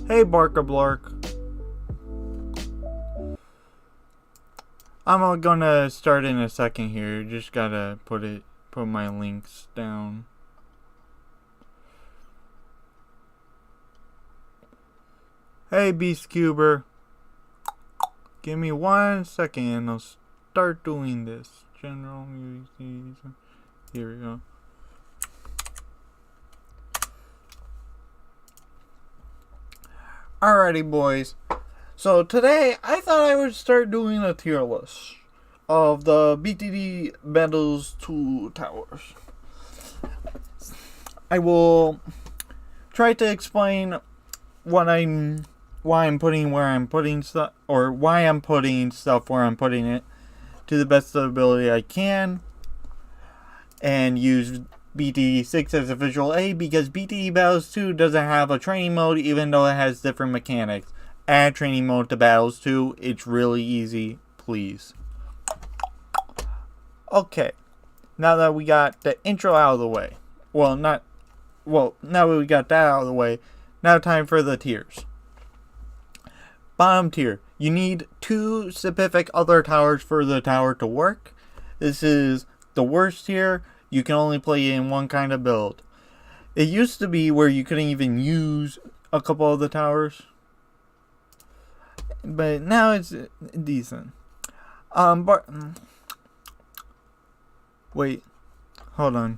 Hey, Barker Blark. I'm gonna start in a second here. Just gotta put my links down. Hey, Beast Cuber. Give me 1 second and I'll start doing this. General music. Here we go. Alrighty, boys. So today, I thought I would start doing a tier list of the btdb2 towers. I will try to explain why I'm putting where I'm putting stuff, or why I'm putting stuff where I'm putting it, to the best of the ability I can, and use BTD6 as a visual aid, because BTD Battles 2 doesn't have a training mode, even though it has different mechanics. Add training mode to Battles 2. It's really easy, please. Okay, now that we got the intro out of the way, now that we got that out of the way, now time for the tiers. Bottom tier, you need 2 specific other towers for the tower to work. This is the worst tier. You can only play it in one kind of build. It used to be where you couldn't even use a couple of the towers, but now it's decent. Wait, hold on.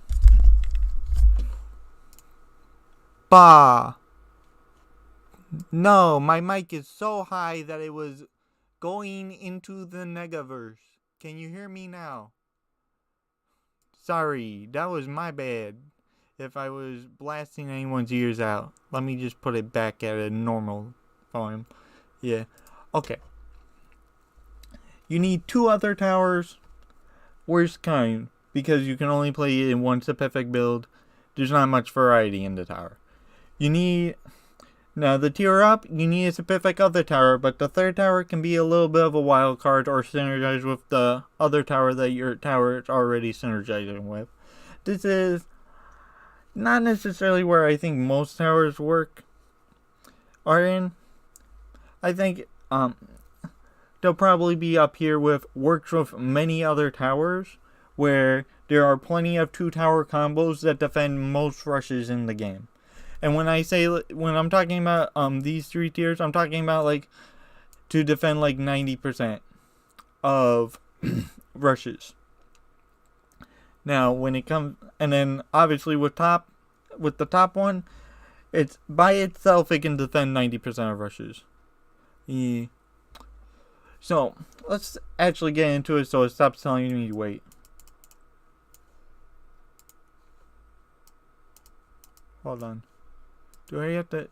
No, my mic is so high that it was going into the negaverse. Can you hear me now? Sorry, that was my bad. If I was blasting anyone's ears out. Let me just put it back at a normal volume. Yeah. Okay. You need 2 other towers. Worst kind. Because you can only play it in one specific build. There's not much variety in the tower. Now the tier up, you need a specific other tower, but the third tower can be a little bit of a wild card or synergize with the other tower that your tower is already synergizing with. This is not necessarily where I think most towers are in. I think they'll probably be up here with works with many other towers, where there are plenty of 2 tower combos that defend most rushes in the game. And when I'm talking about these 3 tiers, I'm talking about like to defend like 90% of rushes. Now when it comes, and then obviously with the top one, it's by itself it can defend 90% of rushes. Yeah. So let's actually get into it so it stops telling me to wait. Hold on. Do I have to...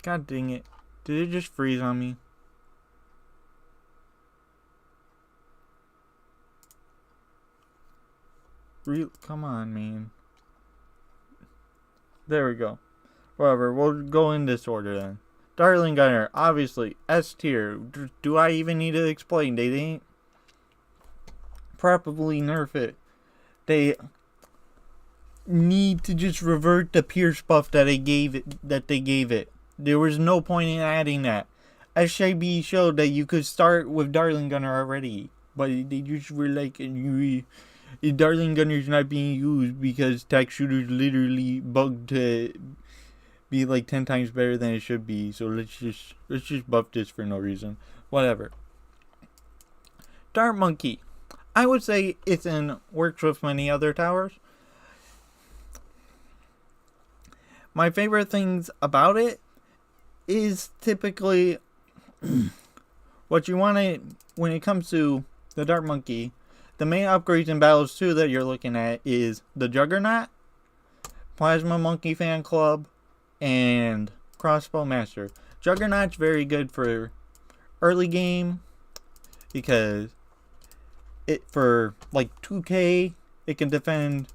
God dang it. Did it just freeze on me? Come on, man. There we go. Whatever, we'll go in this order then. Darling Gunner, obviously, S tier. Do I even need to explain? They didn't properly nerf it. They need to just revert the Pierce buff that they gave it. There was no point in adding that. SJB showed that you could start with Darling Gunner already, but they just were like, Darling Gunner's not being used because Tac Shooter's literally bugged to be like 10 times better than it should be. So let's just buff this for no reason. Whatever. Dart Monkey, I would say works with many other towers. My favorite things about it is typically what you want to, when it comes to the Dart Monkey, the main upgrades in Battles 2 that you're looking at is the Juggernaut, Plasma Monkey Fan Club, and Crossbow Master. Juggernaut's very good for early game because it for like 2K it can defend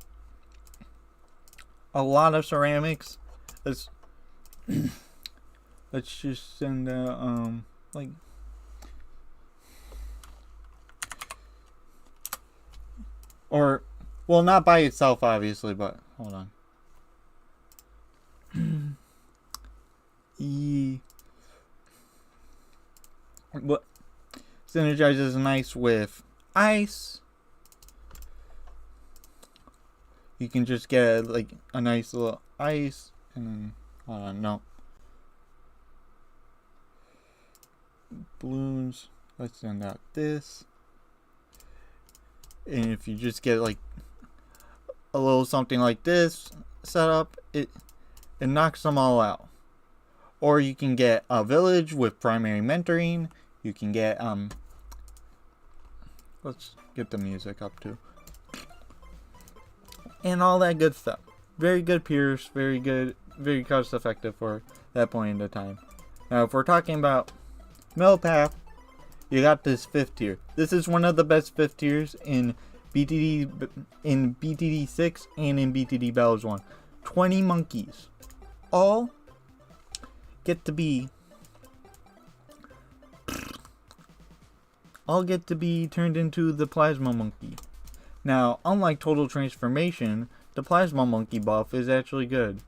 a lot of ceramics. Let's just send like or well, not by itself obviously, but hold on. What synergizes nice with ice. You can just get like a nice little ice and then hold on, no. Balloons. Let's send out this. And if you just get like a little something like this set up, it knocks them all out. Or you can get a village with primary mentoring. You can get let's get the music up too. And all that good stuff. Very good Pierce, very good, very cost effective for that point in time. Now if we're talking about middle path, you got this 5th tier. This is one of the best 5th tiers in BTD6 and in BTD Battles 1. 20 monkeys. All get to be turned into the Plasma Monkey. Now, unlike Total Transformation, the Plasma Monkey buff is actually good.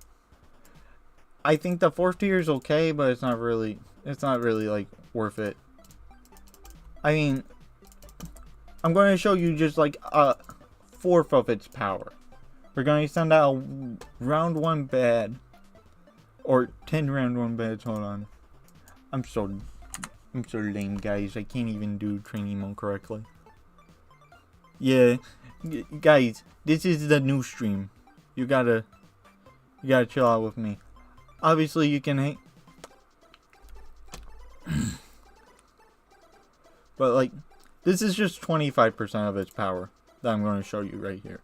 I think the 4th tier is okay, but it's not really like worth it. I mean, I'm going to show you just like a 4th of its power. We're going to send out round 1 bad. Or 10 round 1 bads, hold on. I'm so lame, guys. I can't even do training mode correctly. Yeah, guys, this is the new stream. You gotta chill out with me. Obviously, you can hate. But like, this is just 25% of its power that I'm going to show you right here.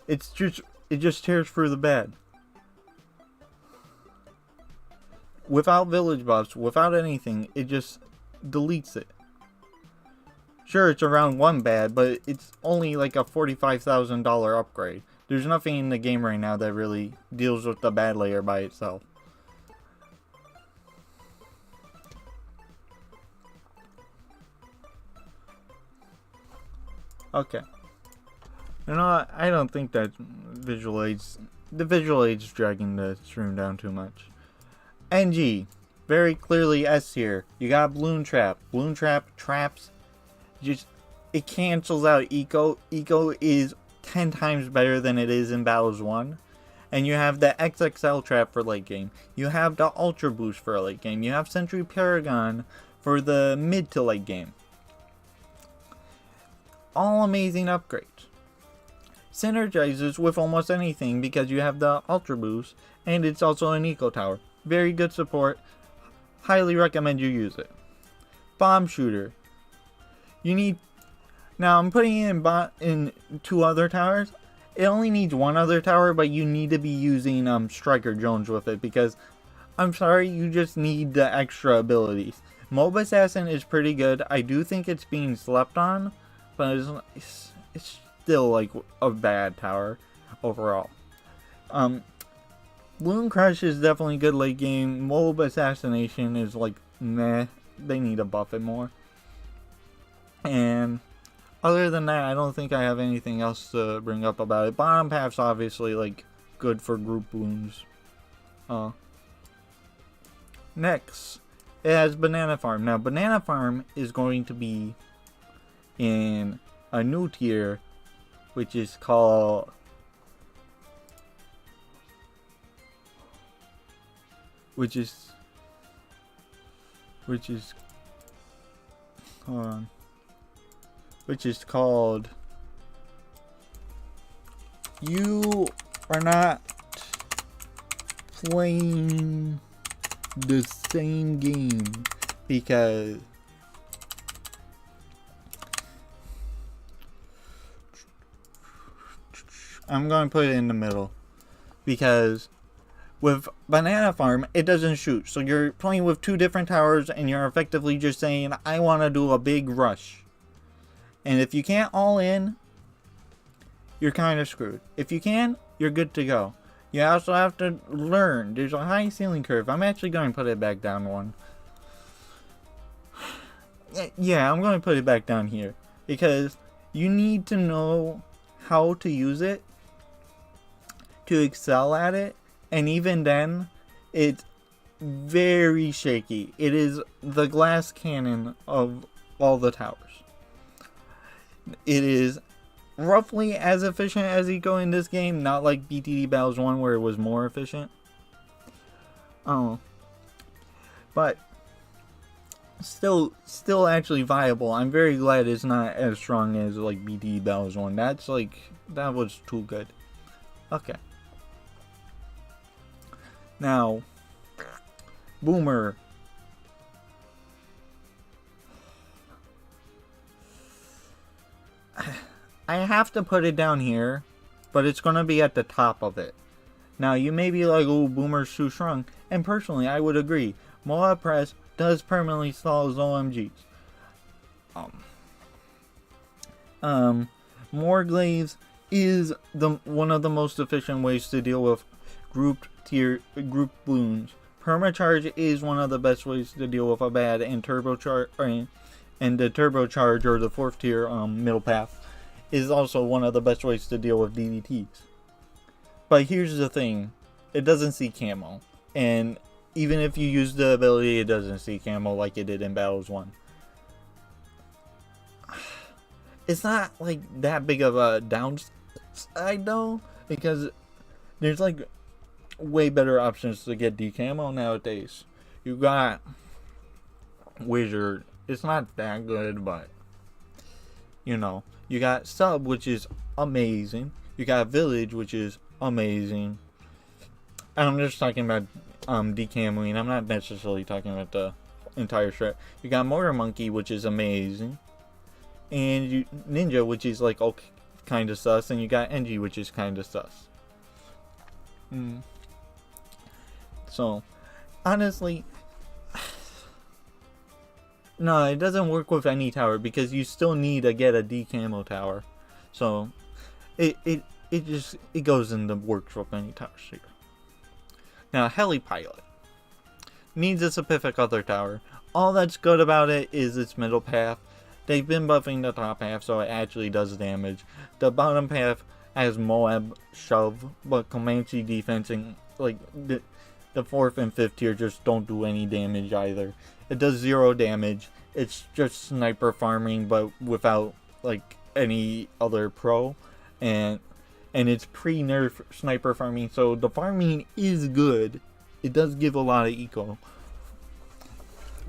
It just tears through the bed. Without village buffs, without anything, it just deletes it. Sure, it's around 1 bad, but it's only like a $45,000 upgrade. There's nothing in the game right now that really deals with the bad layer by itself. Okay. You know, I don't think that the visual aid's dragging the stream down too much. NG, very clearly S here. You got Balloon Trap. Balloon Trap traps, just, it cancels out Eco. Eco is 10 times better than it is in Battles 1. And you have the XXL Trap for late game. You have the Ultra Boost for late game. You have Sentry Paragon for the mid to late game. All amazing upgrades. Synergizes with almost anything because you have the Ultra Boost and it's also an Eco Tower. Very good support. Highly recommend you use it. Bomb Shooter. You need... Now I'm putting it in 2 other towers. It only needs 1 other tower, but you need to be using Striker Jones with it because, I'm sorry, you just need the extra abilities. Mob Assassin is pretty good. I do think it's being slept on, but it's still like a bad tower overall. Balloon Crush is definitely good late game. Mob Assassination is like meh. They need to buff it more. And other than that, I don't think I have anything else to bring up about it. Bottom path's obviously like good for group balloons. Next, it has Banana Farm. Now, Banana Farm is going to be in a new tier, which is called which is called You Are Not Playing the Same Game, because I'm going to put it in the middle. Because with Banana Farm, it doesn't shoot. So you're playing with 2 different towers and you're effectively just saying, I want to do a big rush. And if you can't all in, you're kind of screwed. If you can, you're good to go. You also have to learn. There's a high ceiling curve. I'm actually going to put it back down one. Yeah, I'm going to put it back down here. Because you need to know how to use it to excel at it. And even then, it's very shaky. It is the glass cannon of all the towers. It is roughly as efficient as Eco in this game, not like BTD Battles 1 where it was more efficient. But still actually viable. I'm very glad it's not as strong as like BTD Battles 1. That was too good. Okay. Now, Boomer. I have to put it down here, but it's going to be at the top of it. Now, you may be like, oh, Boomer's too strong. And personally, I would agree. Moab Press does permanently stall his OMGs. Morglaives is one of the most efficient ways to deal with group balloons. Permacharge is one of the best ways to deal with a bad, and turbocharge, and the turbocharge or the 4th tier middle path is also one of the best ways to deal with DDTs. But here's the thing, it doesn't see camo, and even if you use the ability, it doesn't see camo like it did in Battles 1. It's not like that big of a downside though, because there's like way better options to get decamo nowadays. You got Wizard, it's not that good, but you know, you got Sub, which is amazing. You got Village, which is amazing. And I'm just talking about decamoing. I'm not necessarily talking about the entire strat. You got Mortar Monkey, which is amazing. And Ninja, which is like okay, kind of sus. And you got NG, which is kind of sus. So, honestly, no, it doesn't work with any tower because you still need to get a decamo tower. So, it goes in the works with any towers here. Now, Helipilot needs a specific other tower. All that's good about it is its middle path. They've been buffing the top half, so it actually does damage. The bottom half has Moab shove, but Comanche defensing, like the 4th and 5th tier just don't do any damage either. It does 0 damage. It's just sniper farming, but without like any other pro, and it's pre-nerf sniper farming, so the farming is good. It does give a lot of eco.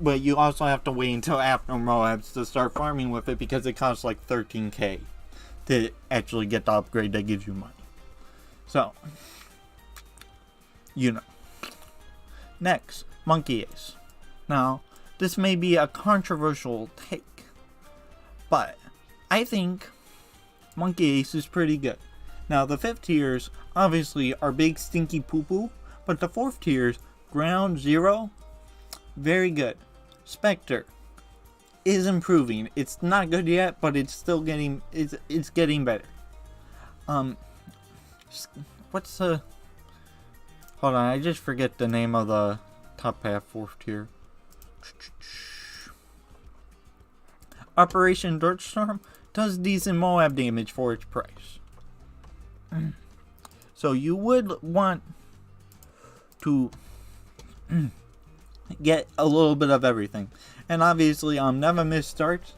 But you also have to wait until after Moabs to start farming with it because it costs like 13k to actually get the upgrade that gives you money. So, you know. Next, Monkey Ace. Now, this may be a controversial take, but I think Monkey Ace is pretty good. Now, the 5th tiers obviously are big stinky poo-poo, but the 4th tiers, Ground Zero, very good. Spectre is improving. It's not good yet, but it's still getting it's getting better. What's the hold on, I just forget the name of the top half 4th tier. Operation Dirtstorm does decent Moab damage for its price. So you would want to get a little bit of everything. And obviously, Never Miss Starts.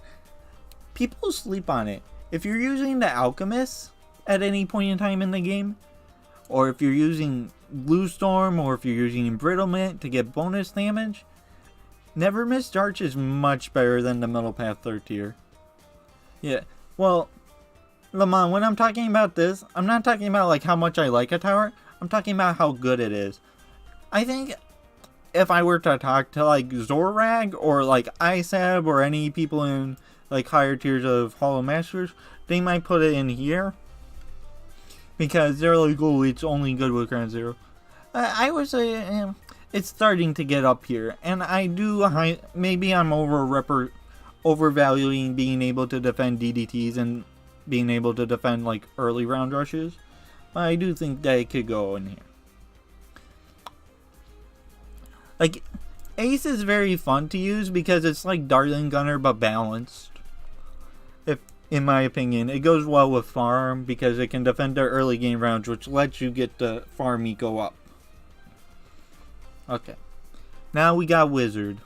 People sleep on it. If you're using the Alchemist at any point in time in the game, or if you're using Blue Storm, or if you're using Embrittlement to get bonus damage, Never Miss Starts is much better than the middle path 3rd tier. Yeah, well, Lamont, when I'm talking about this, I'm not talking about like how much I like a tower. I'm talking about how good it is. I think if I were to talk to like Zorag or like Isab or any people in like higher tiers of Hollow Masters, they might put it in here. because they're like, oh, it's only good with ground zero. I would say it's starting to get up here, and I do maybe I'm overvaluing being able to defend DDTs and being able to defend like early round rushes, but I do think that it could go in here. Like, Ace is very fun to use because it's like Darling Gunner but balanced. In my opinion, it goes well with farm because it can defend their early game rounds, which lets you get the farm eco up. Okay, now we got Wizard.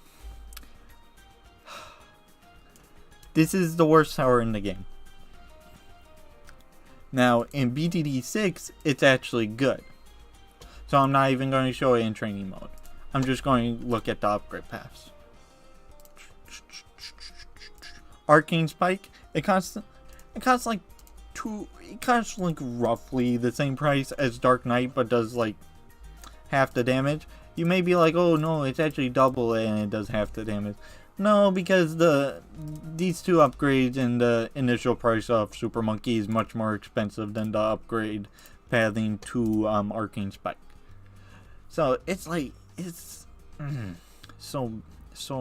This is the worst tower in the game. Now, in BTD6, it's actually good. So I'm not even going to show it in training mode. I'm just going to look at the upgrade paths. Arcane Spike, it costs like roughly the same price as Dark Knight, but does like half the damage. You may be like, oh no, it's actually double it and it does half the damage. No, because these two upgrades and the initial price of Super Monkey is much more expensive than the upgrade pathing to Arcane Spike. So it's like so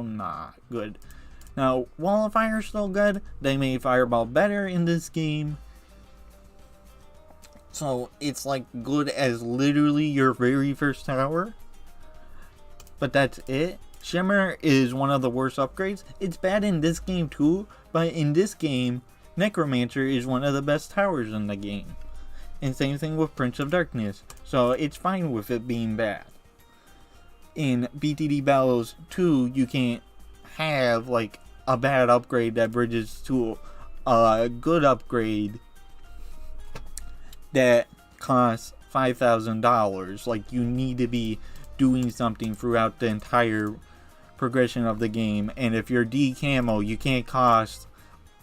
not good. Now, Wall of Fire is still good. They made Fireball better in this game. So it's like good as literally your very first tower. But that's it. Shimmer is one of the worst upgrades. It's bad in this game too, but in this game, Necromancer is one of the best towers in the game. And same thing with Prince of Darkness. So it's fine with it being bad. In BTD Battles 2, you can't have like a bad upgrade that bridges to a good upgrade that costs $5,000. Like, you need to be doing something throughout the entire progression of the game, and if you're D camo, you can't cost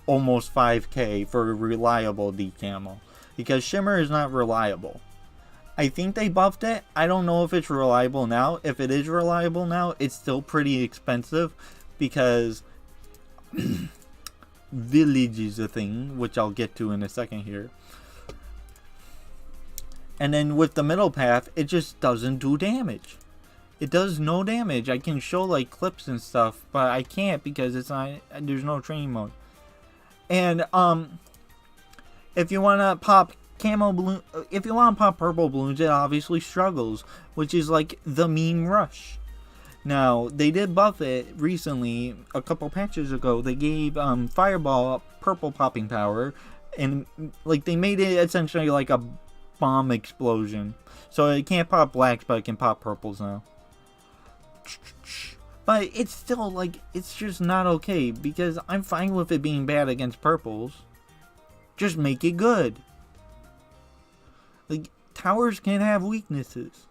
almost 5k for a reliable D camo, because Shimmer is not reliable. I think they buffed it. I don't know if it's reliable now. If it is reliable now, it's still pretty expensive because Village is a thing, which I'll get to in a second here. And then with the middle path, it just doesn't do damage. It does no damage. I can show like clips and stuff, but I can't because it's not. There's no training mode. And if you want to pop camo balloon, if you want to pop purple balloons, it obviously struggles, which is like the meme rush. Now they did buff it recently, a couple patches ago. They gave Fireball purple popping power, and like they made it essentially like a bomb explosion, so it can't pop blacks, but it can pop purples now. But it's still like, it's just not okay, because I'm fine with it being bad against purples. Just make it good. Like, towers can have weaknesses.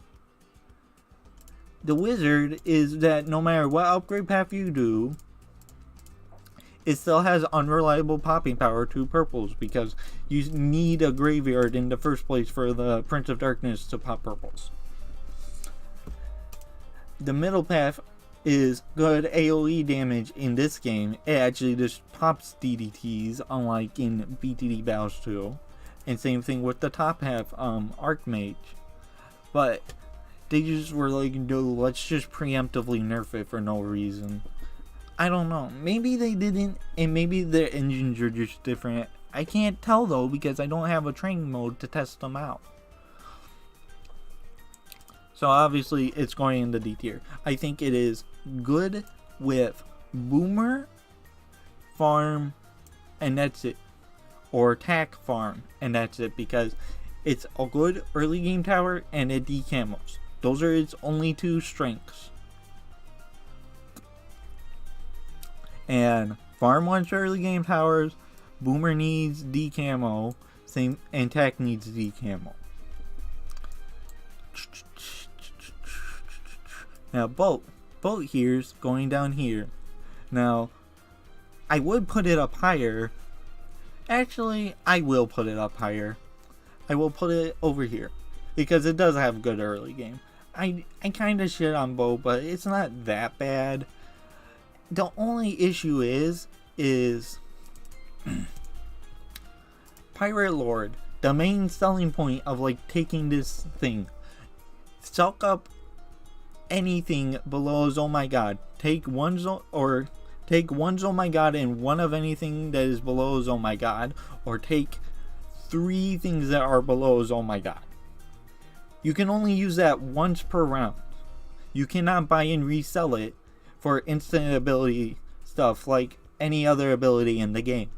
The Wizard is that no matter what upgrade path you do, it still has unreliable popping power to purples, because you need a graveyard in the first place for the Prince of Darkness to pop purples. The middle path is good AoE damage in this game. It actually just pops DDTs, unlike in BTD Battles 2. And same thing with the top half, Archmage. But they just were like, no, let's just preemptively nerf it for no reason. I don't know. Maybe they didn't, and maybe their engines are just different. I can't tell though, because I don't have a training mode to test them out. So obviously it's going in the D tier. I think it is good with Boomer, Farm, and that's it. Or Attack, Farm, and that's it, because it's a good early game tower and it decamos. Those are its only two strengths. And Farm wants early game towers, Boomer needs decamo, same, and Attack needs decamo. Now boat here's going down here. Now I would put it up higher. Actually, I will put it up higher. I will put it over here because it does have good early game. I kind of shit on boat, but it's not that bad. The only issue is Pirate Lord. the main selling point of like taking this thing, suck up anything below oh my god. Take one oh my god and one of anything that is below oh my god, or take 3 things that are below oh my god. You can only use that once per round. You cannot buy and resell it for instant ability stuff like any other ability in the game.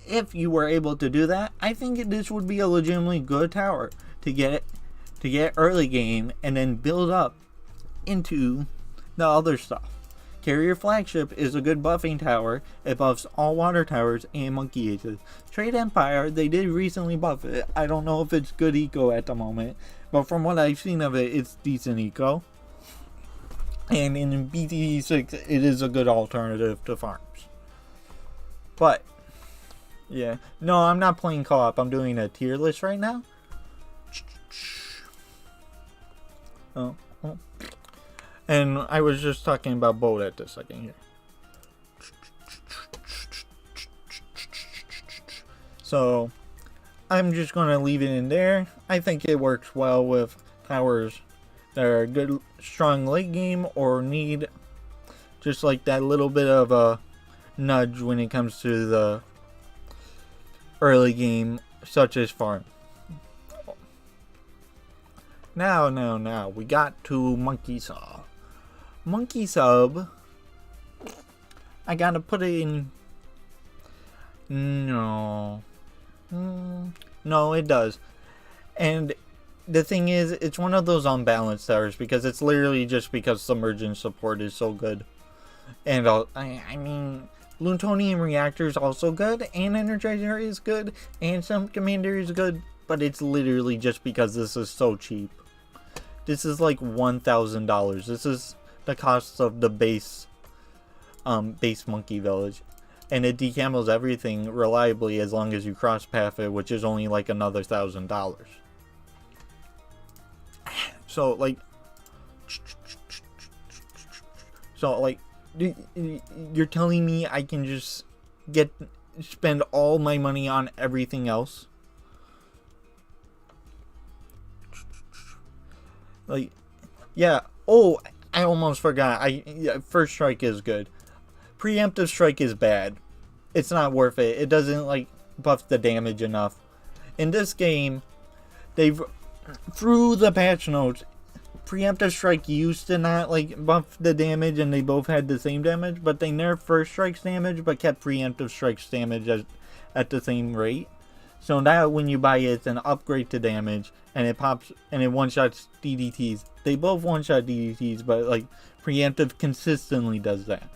If you were able to do that, I think this would be a legitimately good tower to get early game and then build up into the other stuff. Carrier Flagship is a good buffing tower. It buffs all water towers and monkey aces. Trade Empire, they did recently buff it. I don't know if it's good eco at the moment, but from what I've seen of it, it's decent eco. And in btd2, it is a good alternative to farms. But yeah, no, I'm not playing co-op. I'm doing a tier list right now. Oh. And I was just talking about boat at this second here. So I'm just going to leave it in there. I think it works well with towers that are good, strong late game or need just like that little bit of a nudge when it comes to the early game, such as farm. Now, we got to Monkey Saw. Monkey Sub, I gotta put it in. No, it does. And the thing is, it's one of those unbalanced towers because it's literally just because submergence support is so good. And I mean, Plutonium Reactor is also good, and Energizer is good, and some Commander is good, but it's literally just because this is so cheap. This is like $1,000. This is the cost of the base Monkey Village, and it decamos everything reliably as long as you cross path it, which is only like another $1,000. So like you're telling me I can just spend all my money on everything else? Like, yeah. Oh, I almost forgot. First Strike is good. Preemptive Strike is bad. It's not worth it. It doesn't like buff the damage enough. In this game, through the patch notes, Preemptive Strike used to not like buff the damage, and they both had the same damage, but they nerfed First Strike's damage but kept Preemptive Strike's damage at the same rate. So now when you buy it, it's an upgrade to damage, and it pops and it one-shots DDTs. They both one-shot DDTs, but like Preemptive consistently does that.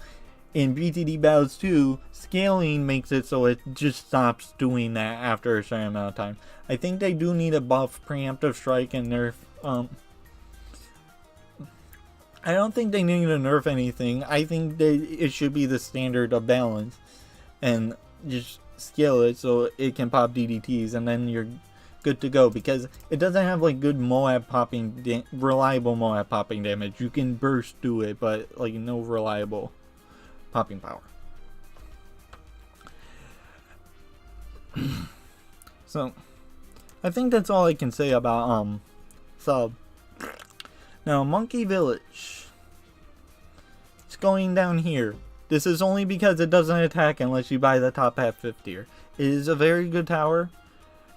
In btdb2, scaling makes it so it just stops doing that after a certain amount of time. I think they do need to buff Preemptive Strike and nerf. I don't think they need to nerf anything. I think it should be the standard of balance, and just scale it so it can pop DDTs, and then you're good to go, because it doesn't have like good Moab popping, reliable Moab popping damage. You can burst through it, but like no reliable popping power. So I think that's all I can say about Sub. Now Monkey Village, it's going down here. This is only because it doesn't attack unless you buy the top half 50er. It is a very good tower.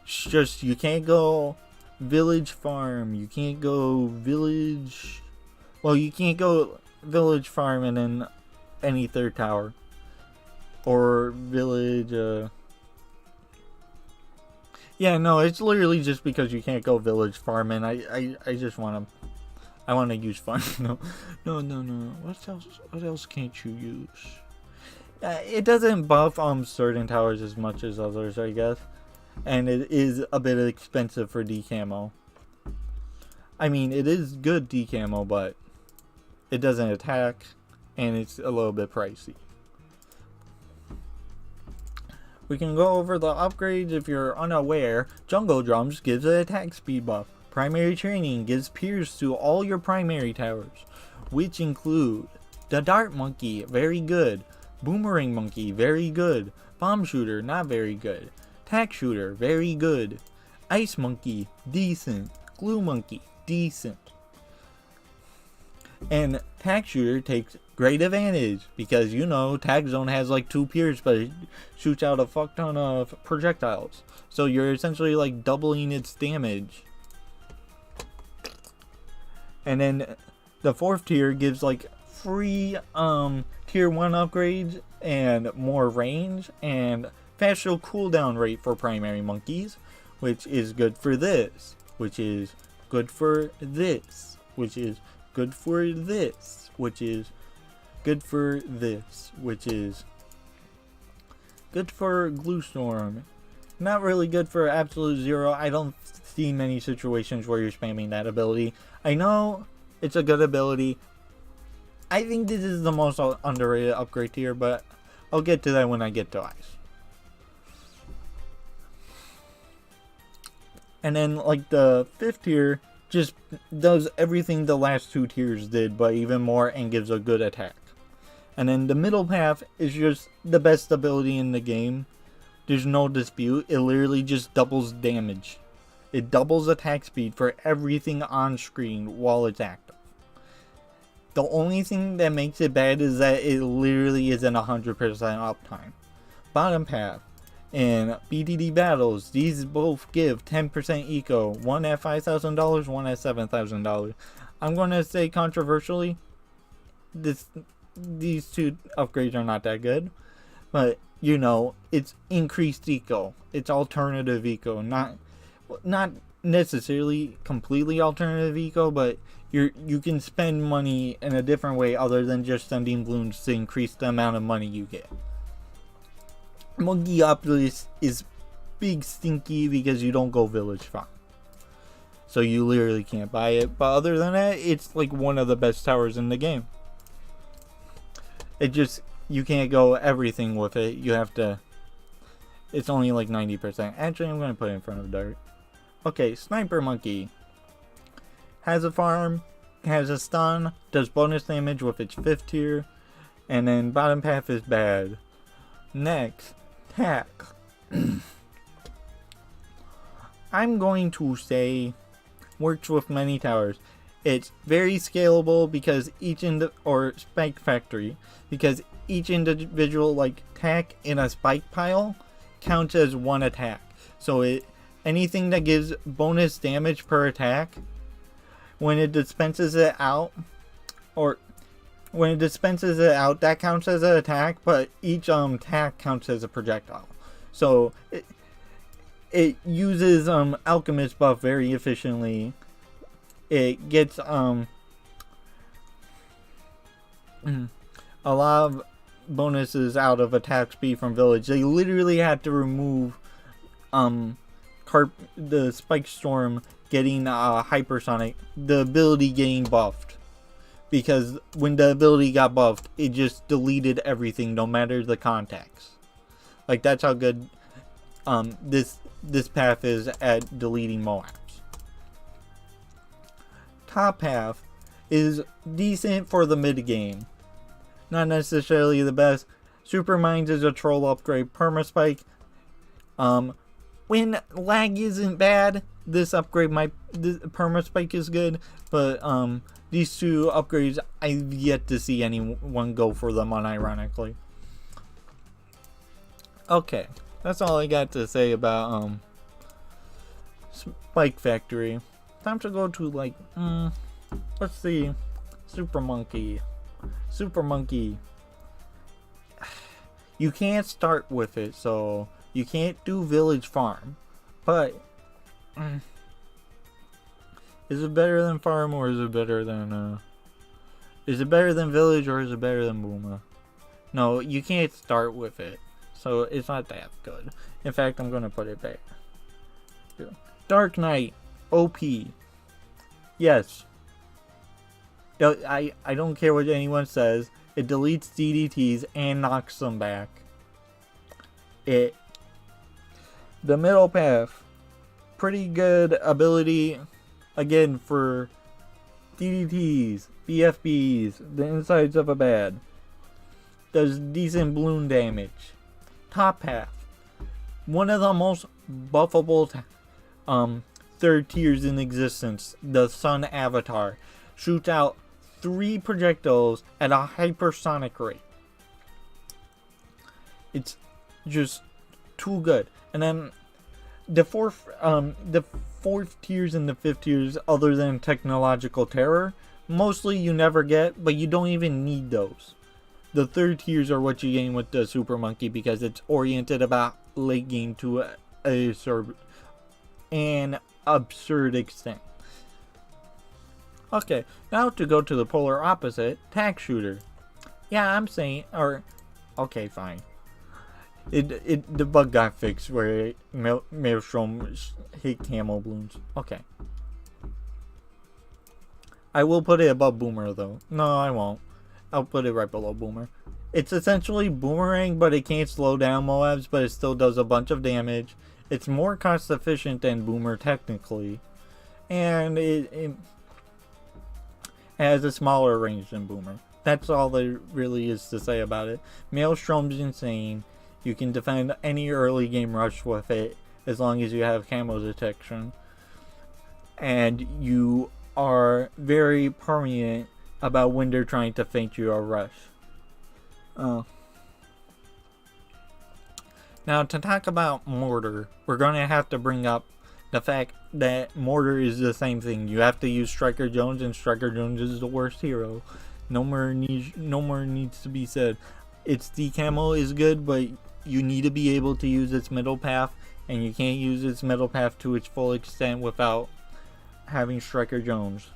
It's just you can't go village farm. You can't go village. Well, you can't go village farm and then any third tower. Or village. Yeah, no, it's literally just because you can't go village farm, and I just want to. I want to use farm. No. What else can't you use? It doesn't buff certain towers as much as others, I guess. And it is a bit expensive for decamo. I mean, it is good decamo, but it doesn't attack, and it's a little bit pricey. We can go over the upgrades if you're unaware. Jungle Drums gives an attack speed buff. Primary Training gives Pierce to all your primary towers, which include the Dart Monkey, very good. Boomerang Monkey, very good. Bomb Shooter, not very good. Tack Shooter, very good. Ice Monkey, decent. Glue Monkey, decent. And Tack Shooter takes great advantage because, you know, Tag Zone has like 2 piers, but it shoots out a fuck ton of projectiles. So you're essentially like doubling its damage. And then the 4th tier gives like free tier 1 upgrades and more range and faster cooldown rate for primary monkeys, which is good for this, which is good for this, which is good for this, which is good for this, which is good for Glue Storm. Not really good for Absolute Zero. I don't see many situations where you're spamming that ability. I know it's a good ability. I think this is the most underrated upgrade tier, but I'll get to that when I get to Ice. And then like the 5th tier just does everything the last 2 tiers did, but even more, and gives a good attack. And then the middle path is just the best ability in the game. There's no dispute. It literally just doubles damage. It doubles attack speed for everything on screen while it's active. The only thing that makes it bad is that it literally isn't 100% uptime. Bottom path and BTD battles, these both give 10% eco. One at $5,000, one at $7,000. I'm going to say controversially, these 2 upgrades are not that good. But, you know, it's increased eco. It's alternative eco. Not necessarily completely alternative eco, but you can spend money in a different way other than just sending balloons to increase the amount of money you get. Monkeypolis is big stinky because you don't go village farm. So you literally can't buy it. But other than that, it's like one of the best towers in the game. It just, you can't go everything with it. You have to, it's only like 90%. Actually, I'm going to put it in front of Dart. Okay, Sniper Monkey. Has a farm, has a stun, does bonus damage with its 5th tier. And then bottom path is bad. Next, Tack. I'm going to say works with many towers. It's very scalable because or Spike Factory, because each individual like tack in a spike pile counts as 1 attack. So anything that gives bonus damage per attack, when it dispenses it out, that counts as an attack, but each tack counts as a projectile. So it uses Alchemist buff very efficiently. It gets a lot of bonuses out of attack speed from village. They literally had to remove the Spike Storm getting hypersonic, the ability getting buffed. Because when the ability got buffed, it just deleted everything, no matter the contacts. Like, that's how good this path is at deleting Moabs. Top half is decent for the mid game. Not necessarily the best. Super Mines is a troll upgrade. Permaspike. When lag isn't bad, this Permaspike is good. But these 2 upgrades, I've yet to see anyone go for them unironically. Okay, that's all I got to say about Spike Factory. Time to go to like, let's see, Super Monkey. Super Monkey. You can't start with it, so you can't do village farm. But is it better than farm, or is it better than village, or is it better than Booma? No, you can't start with it, so it's not that good. In fact, I'm gonna put it back. Dark Knight, OP. Yes. I don't care what anyone says. It deletes DDTs and knocks them back. The middle path, pretty good ability, again, for DDTs, BFBs, the insides of a bad. Does decent balloon damage. Top half, One of the most buffable third tiers in existence, the Sun Avatar, shoots out 3 projectiles at a hypersonic rate. It's just too good. And then the fourth tiers and the fifth tiers, other than technological terror, mostly you never get, but you don't even need those. The third tiers are what you gain with the Super Monkey because it's oriented about late game to an absurd extent. Okay, now to go to the polar opposite, Tack Shooter. Yeah, I'm saying, okay, fine. The bug got fixed where Maelstrom hit camo balloons. Okay. I will put it above Boomer though. No, I won't. I'll put it right below Boomer. It's essentially Boomerang, but it can't slow down Moabs, but it still does a bunch of damage. It's more cost efficient than Boomer technically. And it has a smaller range than Boomer. That's all there really is to say about it. Maelstrom's insane. You can defend any early game rush with it as long as you have camo detection. And you are very permanent about when they're trying to feint you a rush. Now to talk about Mortar, we're going to have to bring up the fact that Mortar is the same thing. You have to use Striker Jones, and Striker Jones is the worst hero. No more needs to be said. Its decamo is good, but you need to be able to use its middle path, and you can't use its middle path to its full extent without having Striker Jones.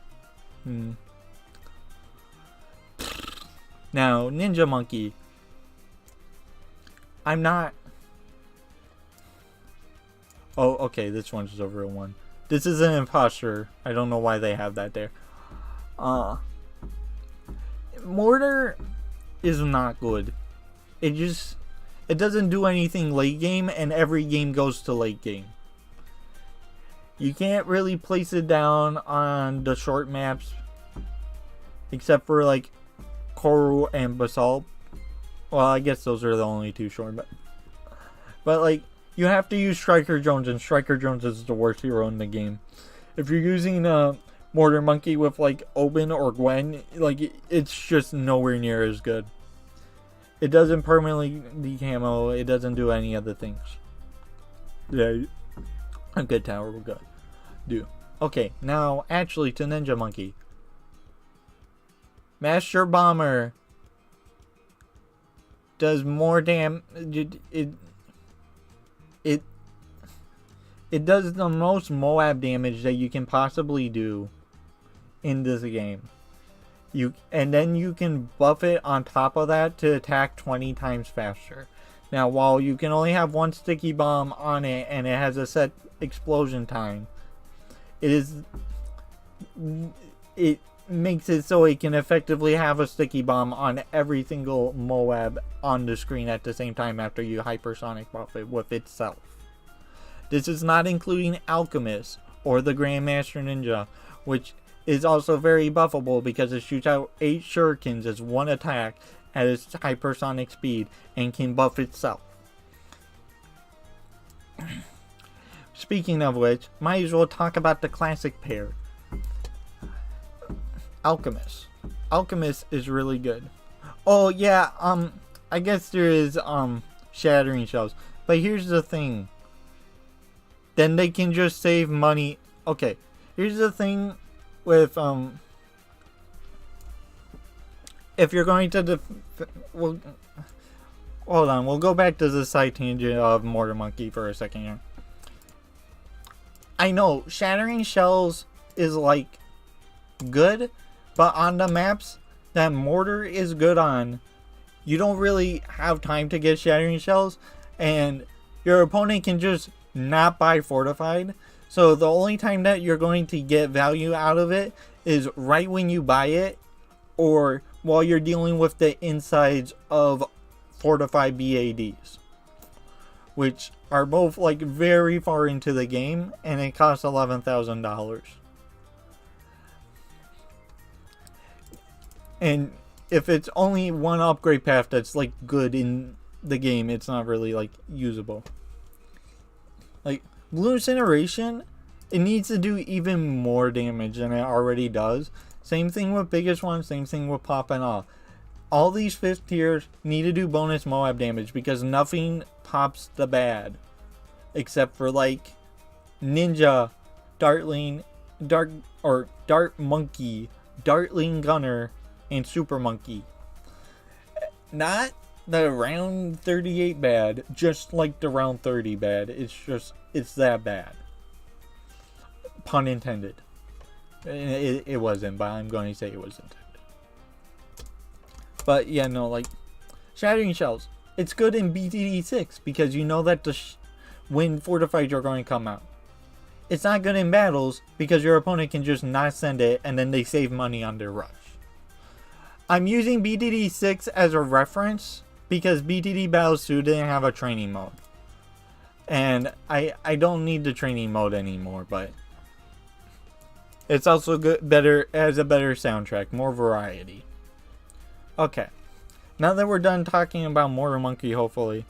Now, Ninja Monkey. I'm not... Oh, okay, this one's just a real one. This is an imposter. I don't know why they have that there. Mortar is not good. It doesn't do anything late game, and every game goes to late game. You can't really place it down on the short maps, except for like Coral and Basalt. Well, I guess those are the only 2 short, but like you have to use Striker Jones, and Striker Jones is the worst hero in the game. If you're using Mortar Monkey with like Oben or Gwen, like it's just nowhere near as good. It doesn't permanently decamo. It doesn't do any other things. Yeah, a good tower will go do. Okay, now actually to Ninja Monkey. Master Bomber does more damage. It does the most Moab damage that you can possibly do in this game. And then you can buff it on top of that to attack 20 times faster. Now, while you can only have 1 sticky bomb on it and it has a set explosion time, it makes it so it can effectively have a sticky bomb on every single Moab on the screen at the same time after you hypersonic buff it with itself. This is not including Alchemist or the Grandmaster Ninja, which is also very buffable because it shoots out 8 shurikens as 1 attack at its hypersonic speed and can buff itself. Speaking of which, might as well talk about the classic pair. Alchemist. Alchemist is really good. Oh yeah, I guess there is shattering shells. But here's the thing. Then they can just save money. Okay, here's the thing with if you're going to hold on, we'll go back to the side tangent of Mortar Monkey for a second here. I know shattering shells is like good, but on the maps that Mortar is good on, you don't really have time to get shattering shells, and your opponent can just not buy fortified. So the only time that you're going to get value out of it is right when you buy it, or while you're dealing with the insides of fortified BADs, which are both like very far into the game, and it costs $11,000. And if it's only 1 upgrade path that's like good in the game, it's not really like usable. Like, Blue Incineration, it needs to do even more damage than it already does. Same thing with biggest one, same thing with popping off. All these 5th tiers need to do bonus Moab damage because nothing pops the bad. Except for like Ninja, Dart Monkey, Dartling Gunner, and Super Monkey. Not the round 38 bad, just like the round 30 bad. It's that bad. Pun intended. It wasn't, but I'm going to say it was intended. But yeah, no, like, Shattering Shells. It's good in btd2 because you know that when fortified are going to come out. It's not good in battles because your opponent can just not send it and then they save money on their rush. I'm using btd2 as a reference because BTD Battles 2 didn't have a training mode. And I don't need the training mode anymore, but it's also good, has a better soundtrack, more variety. Okay, now that we're done talking about Mortar Monkey, hopefully.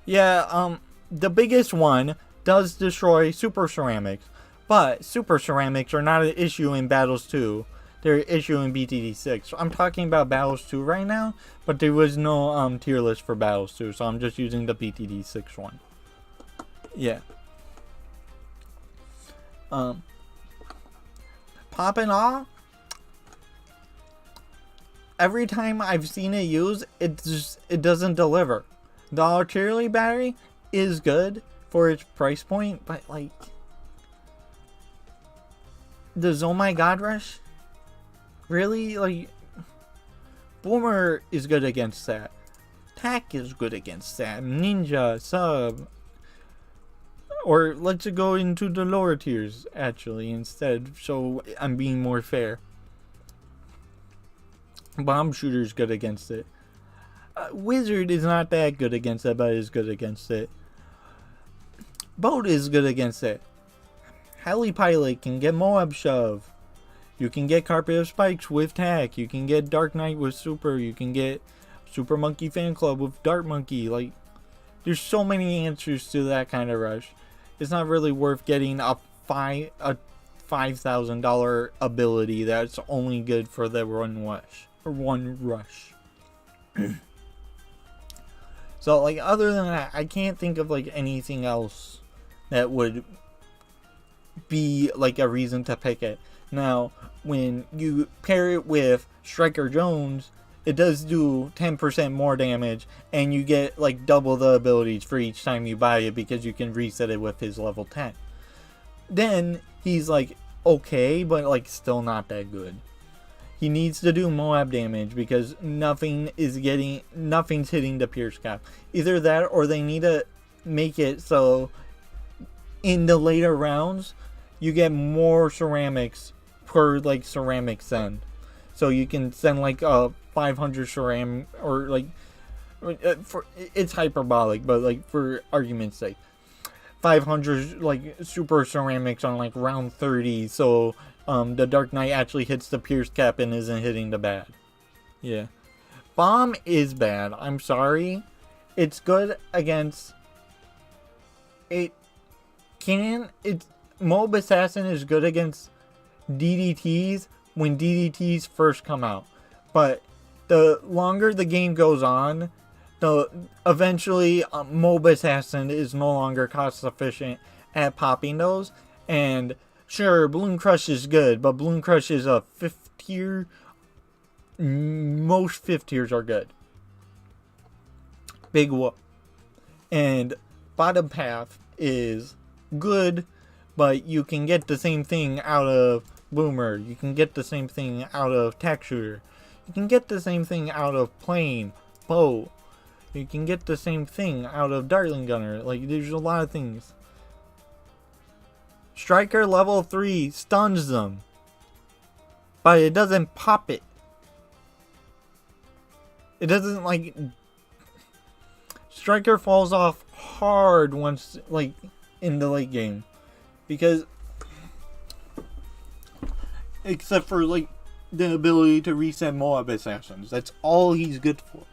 Yeah, the biggest one does destroy Super Ceramics, but Super Ceramics are not an issue in Battles 2. They're an issue in btd2. So I'm talking about Battles 2 right now, but there was no tier list for Battles 2, so I'm just using the btd2 one. Yeah. Poppin' Awe. Every time I've seen it used, it doesn't deliver. The artillery battery is good for its price point, but like the Oh My God Rush, really, like Boomer is good against that. Tack is good against that. Ninja, Sub, or let's go into the lower tiers actually instead, so I'm being more fair. Bomb Shooter's good against it. Wizard is not that good against it, but is good against it. Boat is good against it. Heli Pilot can get Moab Shove. You can get Carpet of Spikes with Tack. You can get Dark Knight with Super. You can get Super Monkey Fan Club with Dart Monkey. Like, there's so many answers to that kind of rush. It's not really worth getting a $5,000 ability that's only good for the one rush. So, like, other than that, I can't think of, like, anything else that would be, like, a reason to pick it. Now, when you pair it with Striker Jones, it does do 10% more damage, and you get, like, double the abilities for each time you buy it because you can reset it with his level 10. Then, he's, like, okay, but, like, still not that good. He needs to do Moab damage because nothing's hitting the Pierce cap. Either that or they need to make it so in the later rounds you get more ceramics per like ceramic send. So you can send like 500 ceramic or like for it's hyperbolic, but like for argument's sake, 500 like super ceramics on like round 30. So the Dark Knight actually hits the Pierce cap and isn't hitting the bad. Yeah. Bomb is bad. I'm sorry. It's good against... Mob Assassin is good against DDTs when DDTs first come out. But the longer the game goes on, eventually Mob Assassin is no longer cost efficient at popping those. And... sure, Balloon Crush is good, but Balloon Crush is a 5th tier. Most 5th tiers are good. Big whoop. And Bottom Path is good, but you can get the same thing out of Boomer. You can get the same thing out of Tack Shooter. You can get the same thing out of Plane, Bow. You can get the same thing out of Dartling Gunner. Like, there's a lot of things. Striker level 3 stuns them, but it doesn't pop it. It doesn't like... Striker falls off hard once like in the late game, because except for like the ability to reset Moab Assassins, that's all he's good for.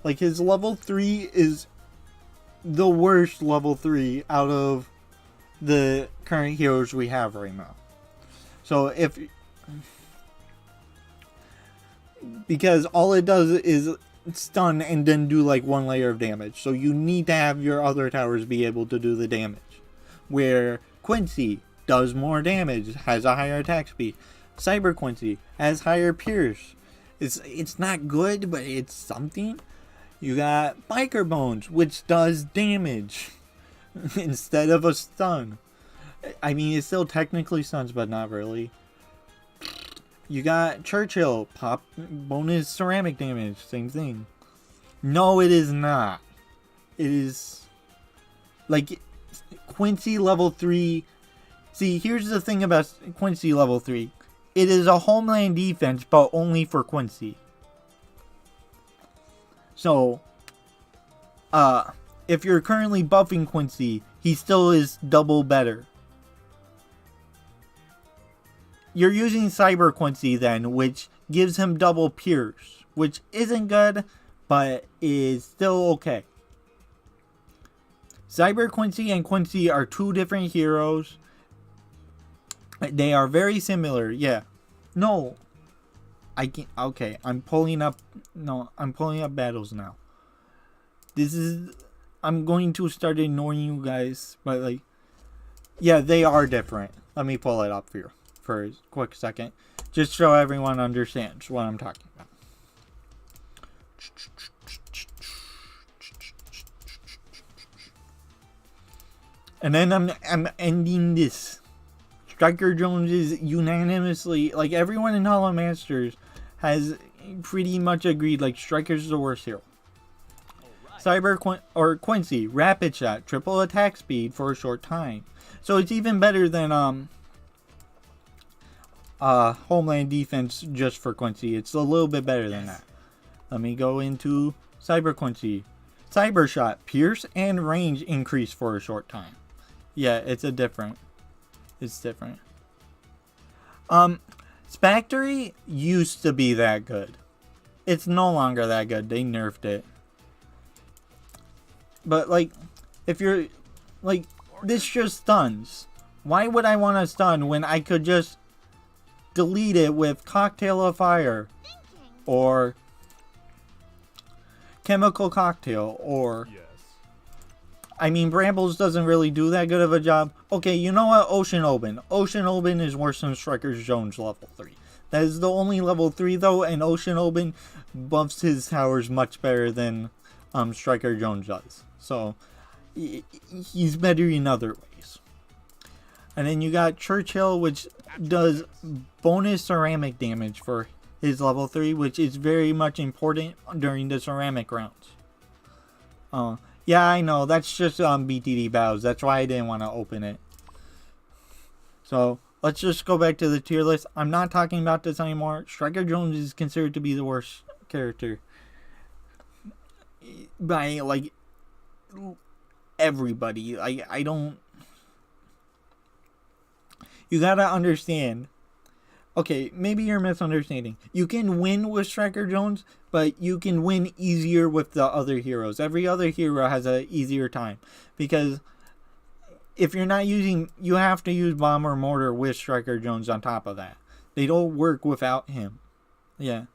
Like his level 3 is the worst level 3 out of the current heroes we have right now. So because all it does is stun and then do like 1 layer of damage. So you need to have your other towers be able to do the damage. Where Quincy does more damage, has a higher attack speed. Cyber Quincy has higher pierce. It's not good, but it's something. You got Biker Bones, which does damage instead of a stun. I mean, it still technically stuns, but not really. You got Churchill, pop bonus ceramic damage, same thing. No, it is not. It is like Quincy level 3. See, here's the thing about Quincy level 3. It is a homeland defense, but only for Quincy. So, if you're currently buffing Quincy, he still is double better. You're using Cyber Quincy then, which gives him double pierce, which isn't good, but is still okay. Cyber Quincy and Quincy are 2 different heroes. They are very similar, yeah. No. I can't, okay, I'm pulling up battles now. I'm going to start ignoring you guys, but like, yeah, they are different. Let me pull it up here for a quick second, just so everyone understands what I'm talking about. And then I'm ending this. Striker Jones is unanimously, like everyone in Hollow Masters has pretty much agreed, like Striker's the worst hero. Quincy, rapid shot, triple attack speed for a short time. So it's even better than homeland defense just for Quincy. It's a little bit better than that. Let me go into Cyber Quincy. Cyber shot, pierce and range increase for a short time. Yeah, it's different. Spectre used to be that good. It's no longer that good. They nerfed it. But like, if you're like, this just stuns. Why would I want to stun when I could just delete it with Cocktail of Fire or Chemical Cocktail or I mean, Brambles doesn't really do that good of a job. Okay, you know what? Ocean Open. Ocean Open is worse than Striker Jones level 3. That is the only level 3 though, and Ocean Open buffs his towers much better than Striker Jones does. So, he's better in other ways. And then you got Churchill, which does bonus ceramic damage for his level 3, which is very much important during the ceramic rounds. Yeah, I know, that's just BTD bows. That's why I didn't want to open it. So, let's just go back to the tier list. I'm not talking about this anymore. Striker Jones is considered to be the worst character by, like, everybody. I don't... You gotta understand. Okay, maybe you're misunderstanding. You can win with Striker Jones, but you can win easier with the other heroes. Every other hero has an easier time. Because if you're not using... You have to use Bomb or Mortar with Striker Jones on top of that. They don't work without him. Yeah.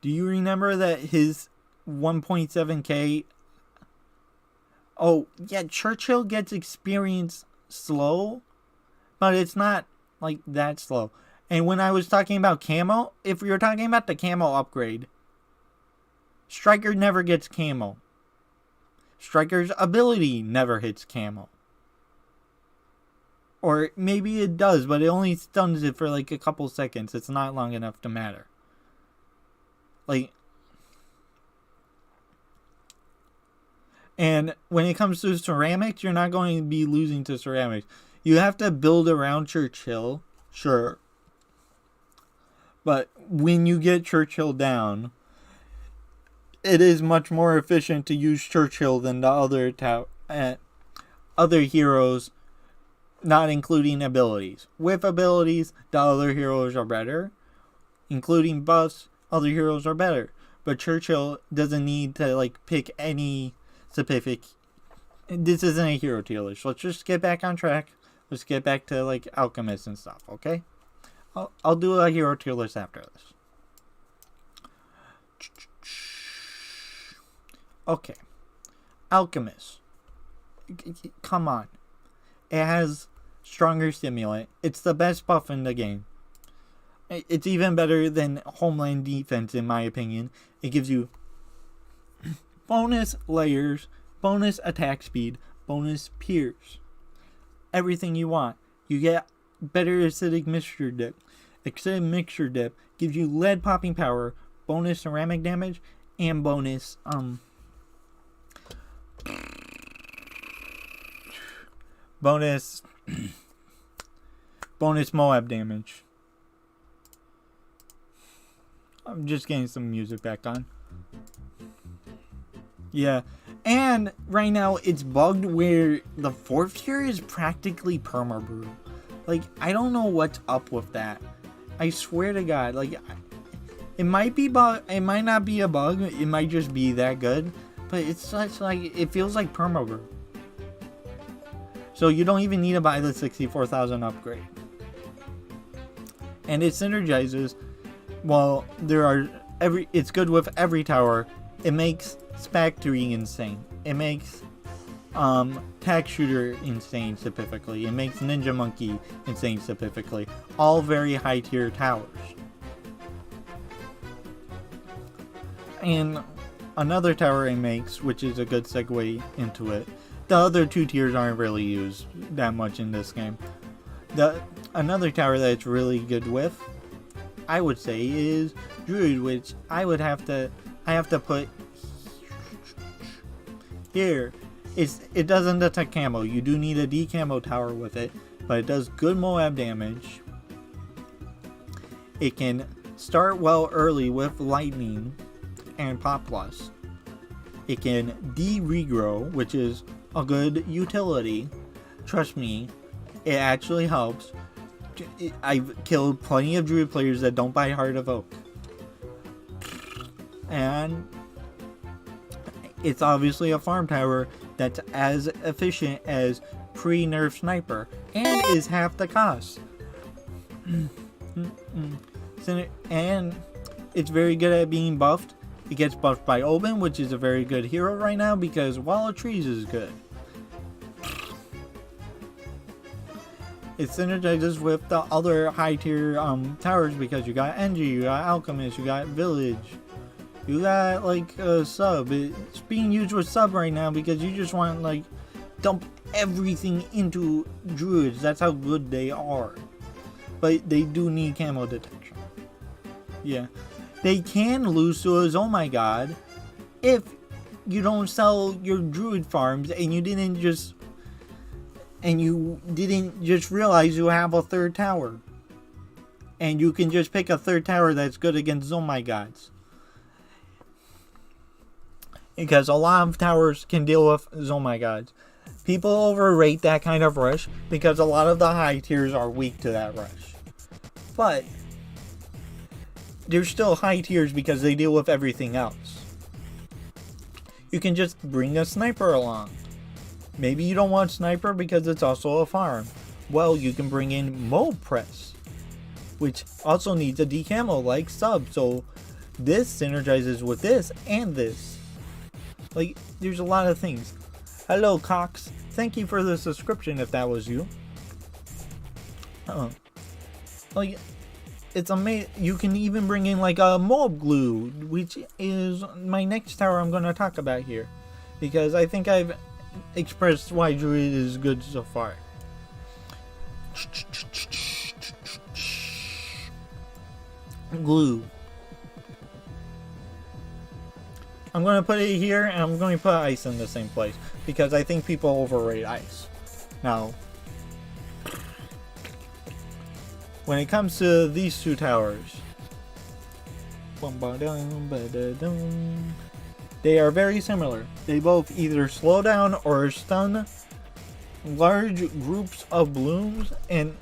Do you remember that his 1.7k... Oh, yeah, Churchill gets experience slow, but it's not, like, that slow. And when I was talking about camo, if you're talking about the camo upgrade, Striker never gets camo. Striker's ability never hits camo. Or maybe it does, but it only stuns it for like a couple seconds. It's not long enough to matter. Like, and when it comes to ceramics, you're not going to be losing to ceramics. You have to build around Churchill, sure. But when you get Churchill down, it is much more efficient to use Churchill than the other heroes, not including abilities. With abilities, the other heroes are better. Including buffs, other heroes are better. But Churchill doesn't need to like pick any specific this isn't a hero tier list. Let's just get back on track. Let's get back to like alchemists and stuff, okay? I'll do a hero tier list after this. Okay. Alchemist. Come on. It has stronger stimulant. It's the best buff in the game. It's even better than Homeland Defense in my opinion. It gives you bonus layers, bonus attack speed, bonus pierce. Everything you want. You get better acidic mixture dip. Acidic mixture dip gives you lead popping power, bonus ceramic damage, and bonus bonus Moab damage. I'm just getting some music back on. Yeah. And right now it's bugged where the 4th tier is practically perma-brew. Like, I don't know what's up with that. I swear to God, like, it might be bug. It might not be a bug. It might just be that good. But it's such like, it feels like perma-brew. So you don't even need to buy the 64,000 upgrade. And it synergizes. Well, it's good with every tower. It makes Spectre insane. It makes Tack Shooter insane specifically. It makes Ninja Monkey insane specifically. All very high tier towers. And another tower it makes, which is a good segue into it. The other 2 tiers aren't really used that much in this game. Another tower that it's really good with, I would say, is Druid, which I have to put here. It doesn't detect camo. You do need a decamo tower with it, but it does good Moab damage. It can start well early with lightning and pop plus. It can de-regrow, which is a good utility. Trust me, it actually helps. I've killed plenty of Druid players that don't buy Heart of Oak. And it's obviously a farm tower that's as efficient as pre-nerf Sniper and is half the cost. And it's very good at being buffed. It gets buffed by Oben, which is a very good hero right now because Wall of Trees is good. It synergizes with the other high tier towers because you got Engie, you got Alchemist, you got Village, you got like Sub. It's being used with Sub right now because you just want like dump everything into Druids. That's how good they are. But they do need camo detection. Yeah. They can lose to a Oh My God if you don't sell your Druid farms and you didn't just realize you have a 3rd tower. And you can just pick a 3rd tower that's good against Oh My Gods. Because a lot of towers can deal with Oh My Gods. People overrate that kind of rush because a lot of the high tiers are weak to that rush. But they're still high tiers because they deal with everything else. You can just bring a Sniper along. Maybe you don't want Sniper because it's also a farm. Well, you can bring in Mold Press, which also needs a decamo like Sub. So this synergizes with this and this. Like, there's a lot of things. Hello, Cox. Thank you for the subscription if that was you. Like, it's amazing. You can even bring in like a mold glue, which is my next tower I'm going to talk about here, because I think I've expressed why Druid is good so far. Glue. I'm going to put it here, and I'm going to put ice in the same place, because I think people overrate ice. Now, when it comes to these 2 towers, they are very similar. They both either slow down or stun large groups of blooms and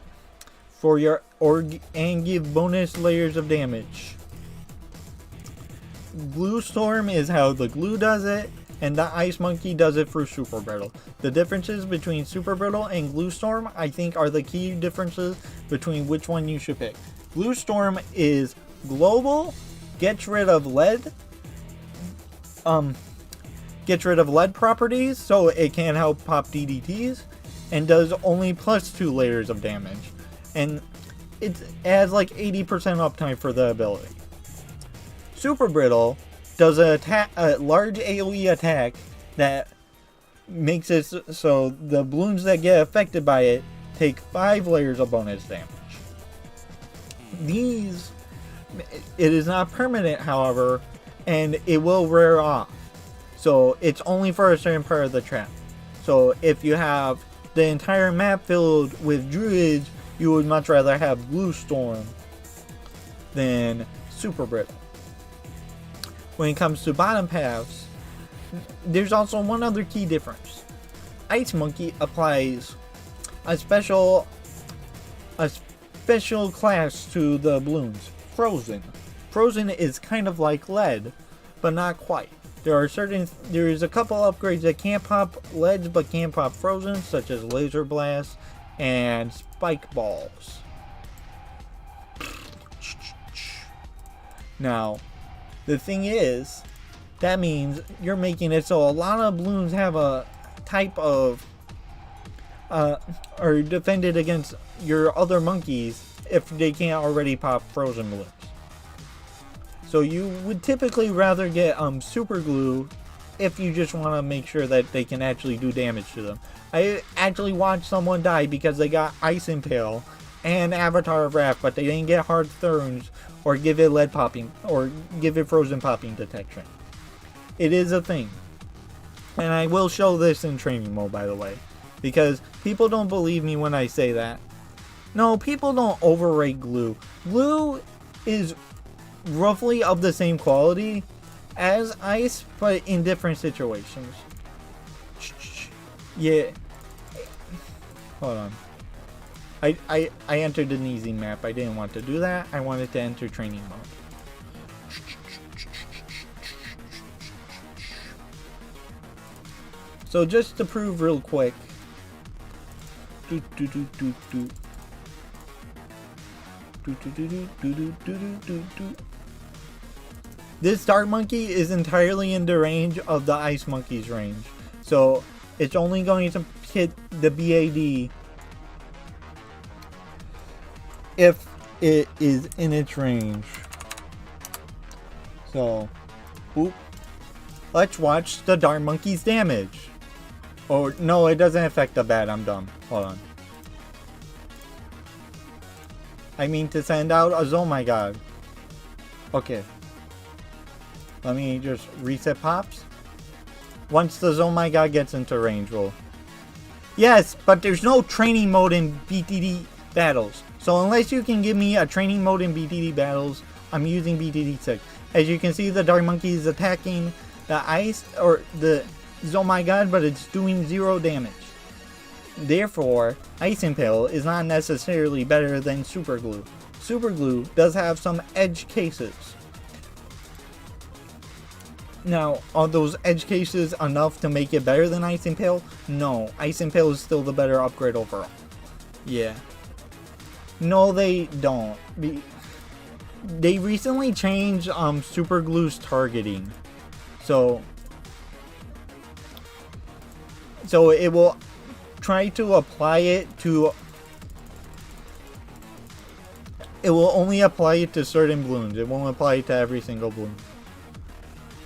give bonus layers of damage. Glue Storm is how the glue does it. and the Ice Monkey does it through Super Brittle. The differences between Super Brittle and Glue Storm, I think, are the key differences between which one you should pick. Glue Storm is global, gets rid of lead, properties, so it can help pop DDTs, and does only +2 layers of damage. And it has like 80% uptime for the ability. Super Brittle does a large AoE attack that makes it so the balloons that get affected by it take 5 layers of bonus damage. It is not permanent, however, and it will wear off. So it's only for a certain part of the trap. So if you have the entire map filled with druids, you would much rather have Glue Storm than Super Brittle. When it comes to bottom paths, there's also one other key difference. Ice Monkey applies a special class to the balloons. Frozen. Frozen is kind of like lead, but not quite. There's a couple upgrades that can't pop leads but can pop frozen, such as Laser Blast and Spike Balls. Now, the thing is, that means you're making it so a lot of balloons have a type of are defended against your other monkeys if they can't already pop frozen balloons. So you would typically rather get super glue if you just want to make sure that they can actually do damage to them. I actually watched someone die because they got Ice Impale and Avatar of Wrath, but they didn't get Hard Thorns or give it lead popping or give it frozen popping detection. It is a thing. And I will show this in training mode, by the way, because people don't believe me when I say that. No, people don't overrate glue. Glue is roughly of the same quality as ice, but in different situations. Yeah. Hold on. I entered an easy map. I didn't want to do that. I wanted to enter training mode. So just to prove real quick. This Dart Monkey is entirely in the range of the Ice Monkey's range. So it's only going to hit the BAD if it is in its range. So, let's watch the Dart Monkey's damage. Oh, no, it doesn't affect the bat. I'm dumb. Hold on. I mean to send out a Oh my god. Okay. Let me just reset pops. Once the Oh my god gets into range, we'll... Yes, but there's no training mode in BTD battles. So unless you can give me a training mode in BTD battles, I'm using BTD6. As you can see, the Dart Monkey is attacking the ice, or the Oh my god, but it's doing 0 damage. Therefore, Ice Impale is not necessarily better than Super Glue. Super Glue does have some edge cases. Now, are those edge cases enough to make it better than Ice Impale? No, Ice Impale is still the better upgrade overall. Yeah. No, they don't. They recently changed Super Glue's targeting. So it will try to apply it to... It will only apply it to certain balloons. It won't apply it to every single balloon.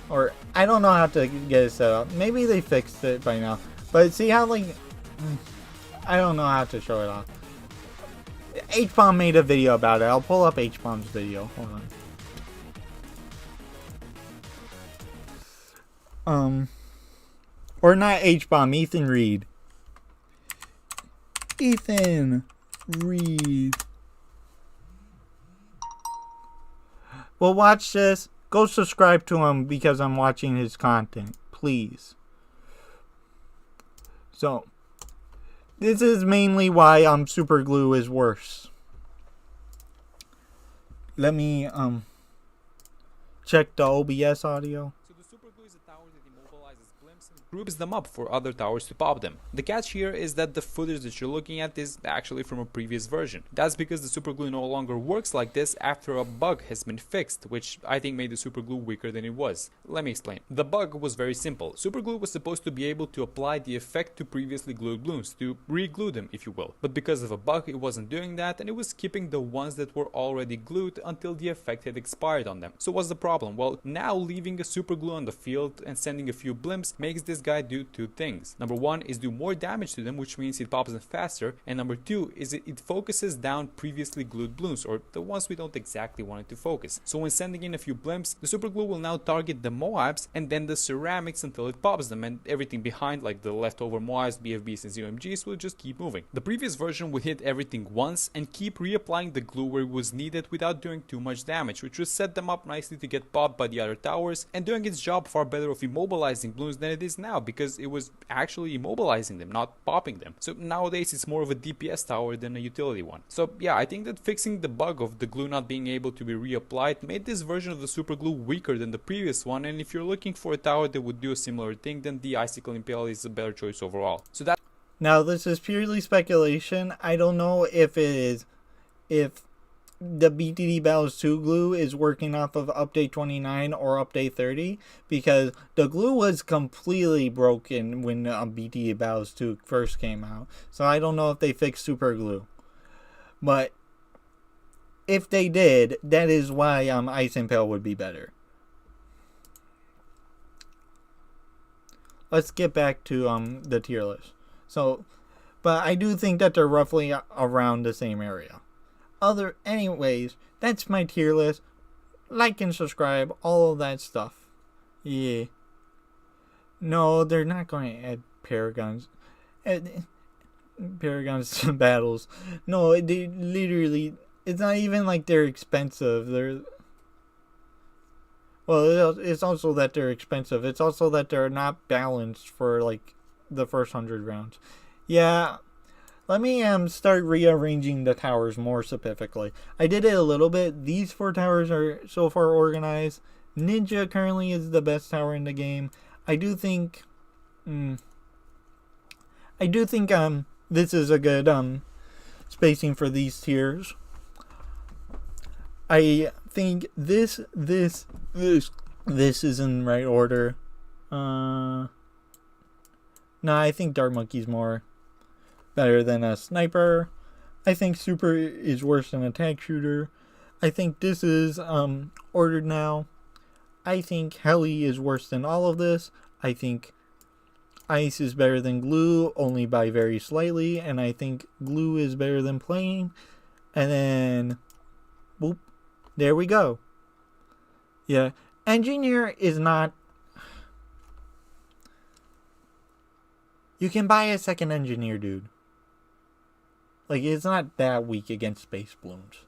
Or, I don't know how to get it set up. Maybe they fixed it by now. But see how, like... I don't know how to show it off. H-Bomb made a video about it. I'll pull up H-Bomb's video. Hold on. Or not H-Bomb, Ethan Reed. Ethan Reed. Well, watch this. Go subscribe to him because I'm watching his content. Please. So, this is mainly why Super Glue is worse. Let me check the OBS audio. So the Super Glue is a tower that immobilizes its blimps and groups them up for other towers to pop them. The catch here is that the footage that you're looking at is actually from a previous version. That's because the superglue no longer works like this after a bug has been fixed, which I think made the superglue weaker than it was. Let me explain. The bug was very simple. Superglue was supposed to be able to apply the effect to previously glued balloons, to re-glue them if you will. But because of a bug it wasn't doing that, and it was skipping the ones that were already glued until the effect had expired on them. So what's the problem? Well, now leaving a superglue on the field and sending a few blimps makes this guy do two things. Number one is do more damage to them, which means it pops them faster, and number two is it focuses down previously glued balloons, or the ones we don't exactly want it to focus. So when sending in a few blimps, the superglue will now target the Moabs and then the ceramics until it pops them, and everything behind like the leftover Moabs, BFBs and ZOMGs will just keep moving. The previous version would hit everything once and keep reapplying the glue where it was needed without doing too much damage, which would set them up nicely to get popped by the other towers, and doing its job far better of immobilizing balloons than it is now, because it was actually immobilizing them, not popping them. So nowadays it's more of a DPS tower than a utility one. So yeah, I think that fixing the bug of the glue not being able to be reapplied made this version of the superglue weaker than the previous one, and if you're looking for a tower that would do a similar thing, then the Icicle Impale is a better choice overall. So that. Now this is purely speculation. I don't know if the btdb2 glue is working off of update 29 or update 30, because the glue was completely broken when btdb2 first came out. So I don't know if they fixed super glue, but if they did, that is why Ice Impale would be better. Let's get back to the tier list. So, but I do think that they're roughly around the same area. Anyways, that's my tier list. Like and subscribe, all of that stuff. Yeah. No, they're not going to add paragons. Paragons to battles. No, they literally, it's not even like they're expensive. Well, it's also that they're expensive. It's also that they're not balanced for like the first 100 rounds. Yeah. Let me start rearranging the towers more specifically. I did it a little bit. These 4 towers are so far organized. Ninja currently is the best tower in the game. I do think this is a good spacing for these tiers. I think this is in right order. No, I think Dark Monkey's more better than a sniper. I think super is worse than attack shooter. I think this is ordered now. I think heli is worse than all of this. I think ice is better than glue, only by very slightly, and I think glue is better than plane. And then boop, there we go. Yeah, engineer is not. You can buy a second engineer, dude. Like, it's not that weak against space balloons.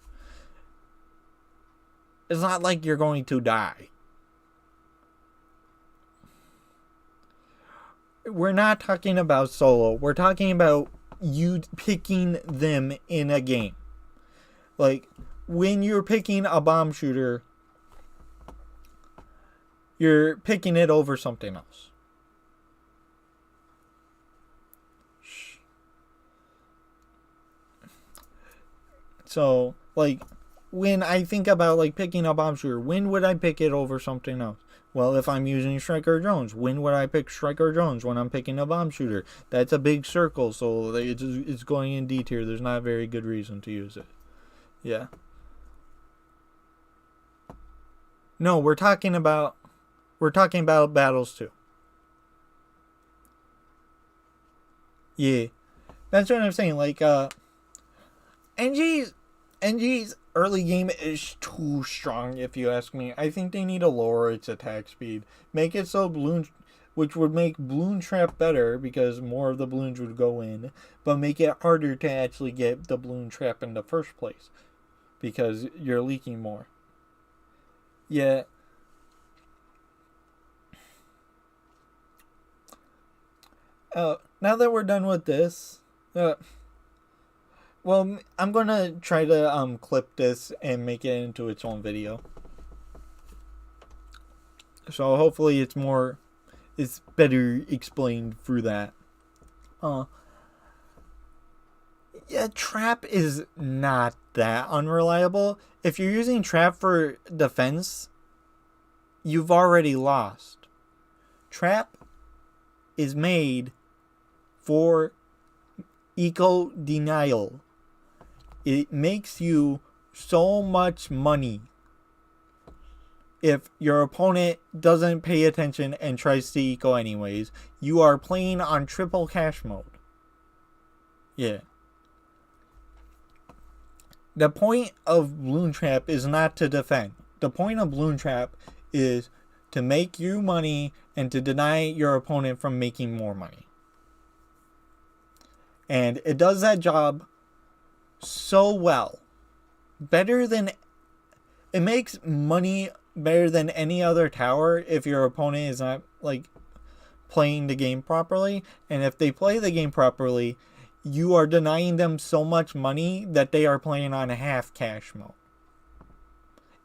It's not like you're going to die. We're not talking about solo. We're talking about you picking them in a game. Like, when you're picking a bomb shooter, you're picking it over something else. So, like, when I think about, like, picking a bomb shooter, when would I pick it over something else? Well, if I'm using Striker drones, when would I pick Striker drones when I'm picking a bomb shooter? That's a big circle, so it's going in D tier. There's not a very good reason to use it. Yeah. No, we're talking about battles too. Yeah. That's what I'm saying. Like, NG's early game is too strong, if you ask me. I think they need to lower its attack speed. Make it so balloons, which would make balloon trap better because more of the balloons would go in, but make it harder to actually get the balloon trap in the first place because you're leaking more. Yeah. Now that we're done with this, well, I'm gonna try to clip this and make it into its own video. So hopefully it's more it's better explained through that. Yeah, trap is not that unreliable. If you're using trap for defense, you've already lost. Trap is made for eco denial. It makes you so much money if your opponent doesn't pay attention and tries to eco anyways. You are playing on triple cash mode. Yeah. The point of Balloon Trap is not to defend. The point of Balloon Trap is to make you money and to deny your opponent from making more money. And it does that job so well. Better than... It makes money better than any other tower if your opponent is not, like, playing the game properly. And if they play the game properly, you are denying them so much money that they are playing on half cash mode.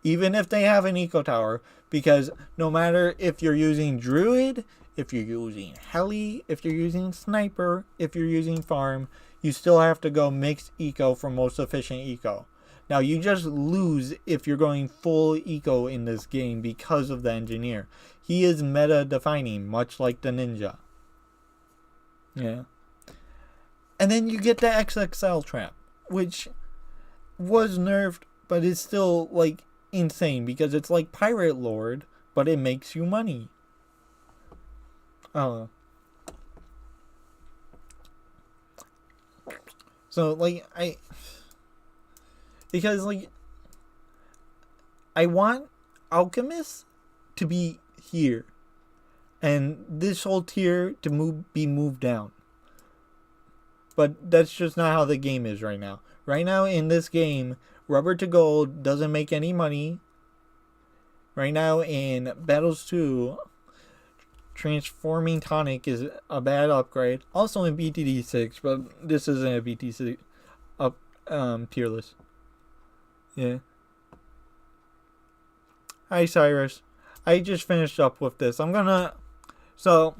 Even if they have an eco tower, because no matter if you're using Druid, if you're using Heli, if you're using Sniper, if you're using Farm, you still have to go mixed eco for most efficient eco. Now, you just lose if you're going full eco in this game because of the engineer. He is meta defining, much like the ninja. Yeah. And then you get the XXL trap, which was nerfed, but it's still, like, insane because it's like Pirate Lord, but it makes you money. So, like, because, like, I want Alchemist to be here, and this whole tier to be moved down. But that's just not how the game is right now. Right now in this game, Rubber to Gold doesn't make any money. Right now in Battles 2, Transforming Tonic is a bad upgrade. Also in BTD6, but this isn't a BTC tier list. Yeah. Hi, Cyrus. I just finished up with this. So,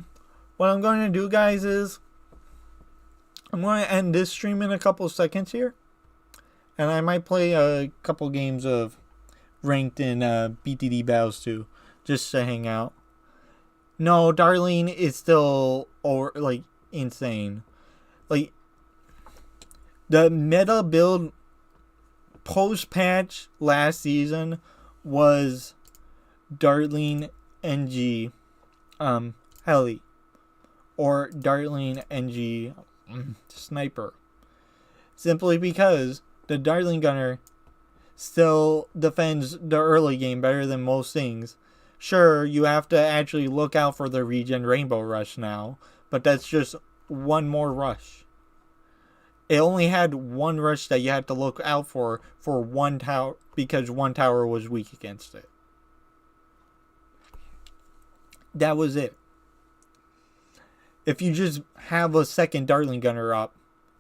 what I'm going to do, guys, is I'm going to end this stream in a couple seconds here. And I might play a couple games of ranked in BTD Battles 2, just to hang out. No, Darlene is still, insane. Like, the meta build post-patch last season was Darlene NG Heli or Darlene NG Sniper. Simply because the Darlene Gunner still defends the early game better than most things. Sure, you have to actually look out for the regen Rainbow Rush now, but that's just one more rush. It only had one rush that you had to look out for one tower, because one tower was weak against it. That was it. If you just have a second Darling Gunner up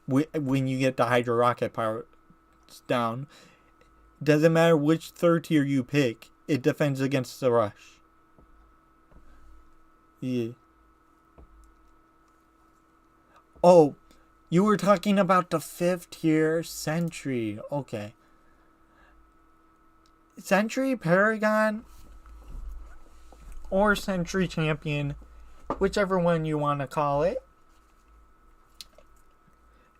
when you get the Hydro Rocket power down, doesn't matter which third tier you pick, it defends against the rush. Yeah. Oh, you were talking about the 5th tier Sentry. Okay. Sentry Paragon or Sentry Champion, whichever one you want to call it,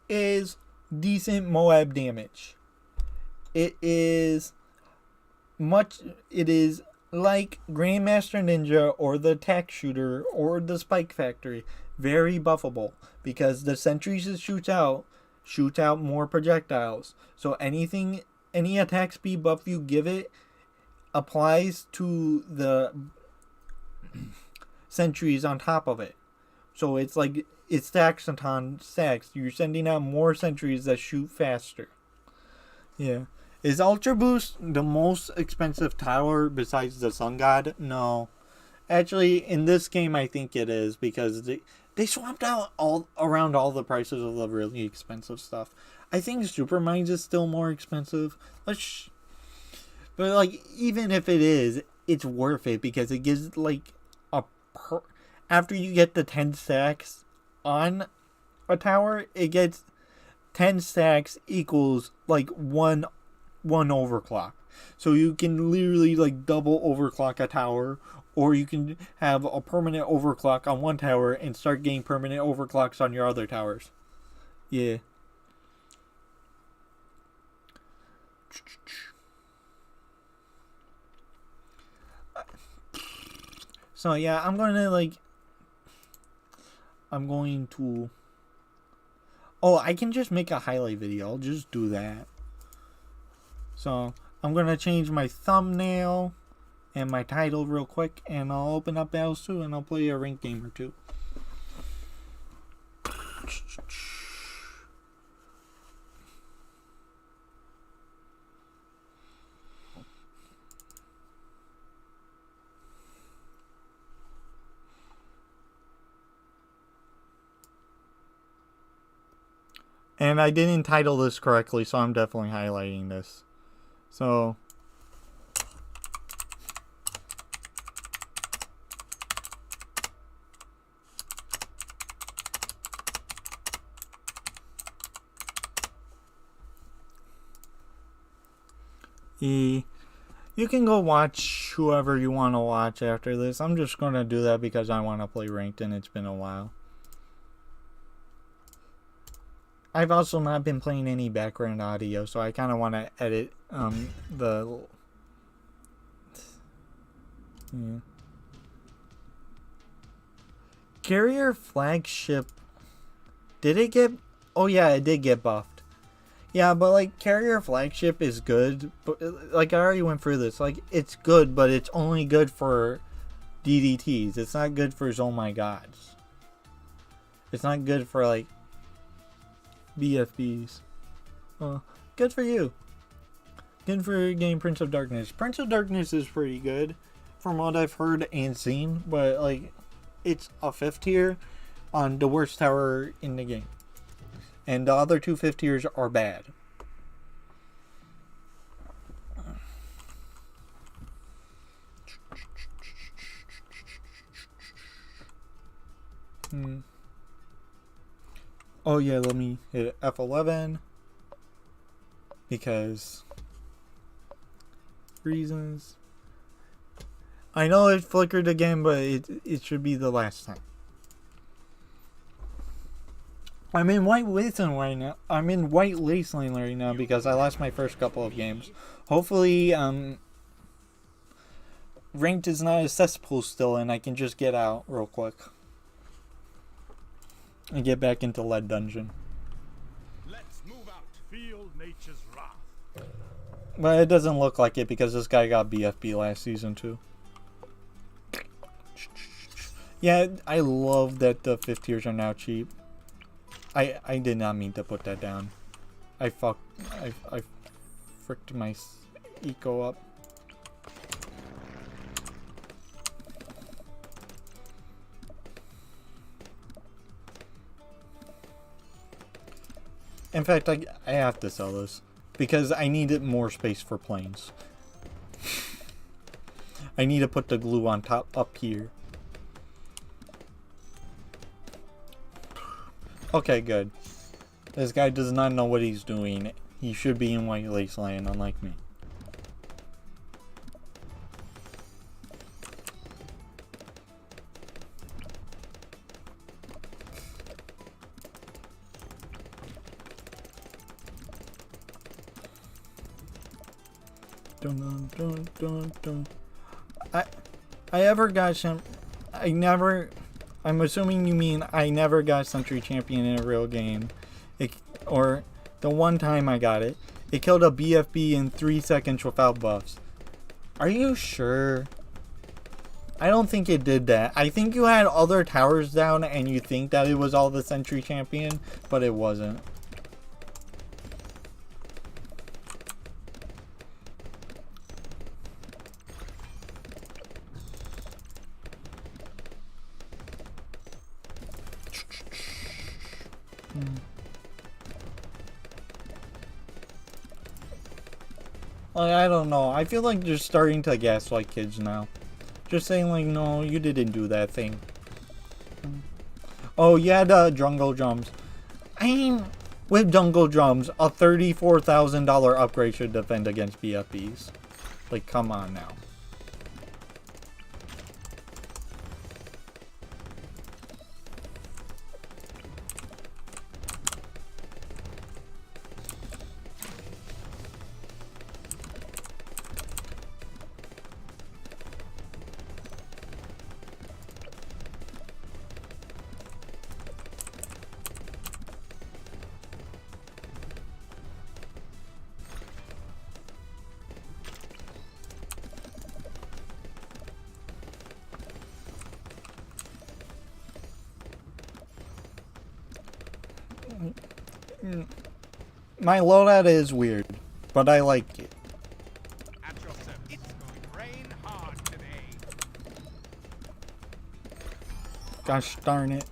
is decent Moab damage. It is like Grandmaster Ninja or the Attack Shooter or the Spike Factory. Very buffable, because the sentries it shoots out more projectiles. So any attack speed buff you give it applies to the sentries on top of it. So it's like it stacks upon stacks. You're sending out more sentries that shoot faster. Yeah. Is Ultra Boost the most expensive tower besides the Sun God? No. Actually, in this game, I think it is, because they swapped out all the prices of the really expensive stuff. I think Super Mines is still more expensive. But even if it is, it's worth it, because it gives after you get the 10 stacks on a tower, it gets 10 stacks equals like one overclock. So you can literally like double overclock a tower, or you can have a permanent overclock on one tower and start getting permanent overclocks on your other towers. Yeah. So yeah, I'm going to oh, I can just make a highlight video. I'll just do that. So I'm going to change my thumbnail and my title real quick, and I'll open up Battles 2 and I'll play a ranked game or two. And I didn't title this correctly, so I'm definitely highlighting this. So you can go watch whoever you want to watch after this. I'm just going to do that because I want to play ranked and it's been a while. I've also not been playing any background audio, so I kind of want to edit the... Yeah. Carrier flagship... Did it get... Oh yeah, it did get buffed. Yeah, but like, carrier flagship is good, but like, I already went through this. Like, it's good, but it's only good for DDTs. It's not good for Oh My Gods. It's not good for like BFBs. Well, good for you. Good for getting Prince of Darkness. Prince of Darkness is pretty good from what I've heard and seen, but like, it's a 5th tier on the worst tower in the game. And the other 2 5th tiers are bad. Oh yeah, let me hit F11 because reasons. I know it flickered again, but it should be the last time. I'm in White Wasteland right now. I'm in White Wasteland right now because I lost my first couple of games. Hopefully, ranked is not a cesspool still, and I can just get out real quick and get back into Lead Dungeon. Let's move out. Feel nature's wrath. But it doesn't look like it because this guy got BFB last season too. Yeah, I love that the 5th tiers are now cheap. I did not mean to put that down. I fricked my eco up. In fact, I have to sell this because I needed more space for planes. I need to put the glue on top up here. Okay, good. This guy does not know what he's doing. He should be in White Wasteland, unlike me. Dun, dun, dun, dun, dun. I ever got some. I'm assuming you mean I never got Century Champion in a real game. Or the one time I got it, it killed a BFB in 3 seconds without buffs. Are you sure? I don't think it did that. I think you had other towers down and you think that it was all the Century Champion, but it wasn't. I don't know. I feel like they're starting to gaslight kids now. Just saying like, no, you didn't do that thing. Oh yeah, the jungle drums. I mean, with jungle drums, a $34,000 upgrade should defend against BFBs. Like, come on now. My loadout is weird, but I like it. At your service. It's going to rain hard today. Gosh darn it.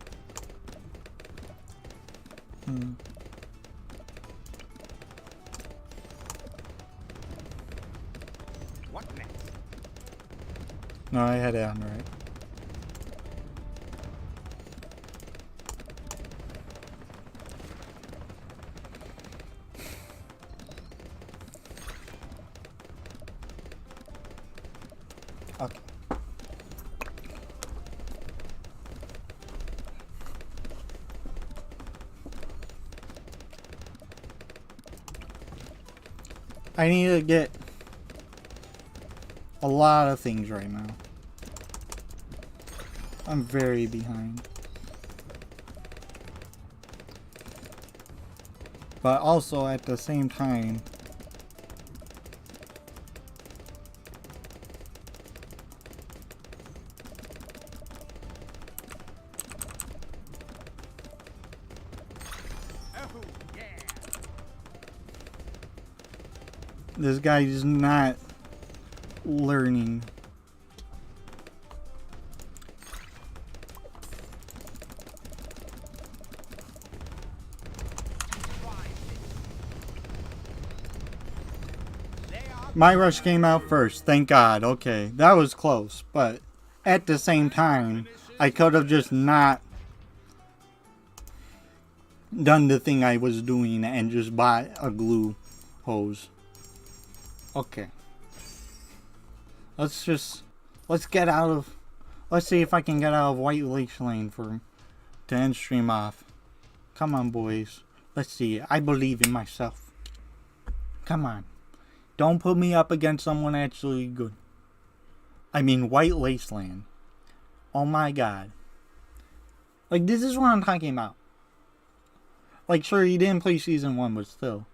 What next? No, I had it on right. Okay. I need to get a lot of things right now. I'm very behind. But also at the same time, Oh, yeah. this guy is not learning. My rush came out first, thank God. Okay, that was close, but at the same time, I could have just not done the thing I was doing and just bought a glue hose. Okay. Let's get out of, let's see if I can get out of White Lakes Lane to end stream off. Come on, boys. Let's see. I believe in myself. Come on. Don't put me up against someone actually good. I mean, White Wasteland. Oh my God. Like, this is what I'm talking about. Like, sure, you didn't play Season 1, but still.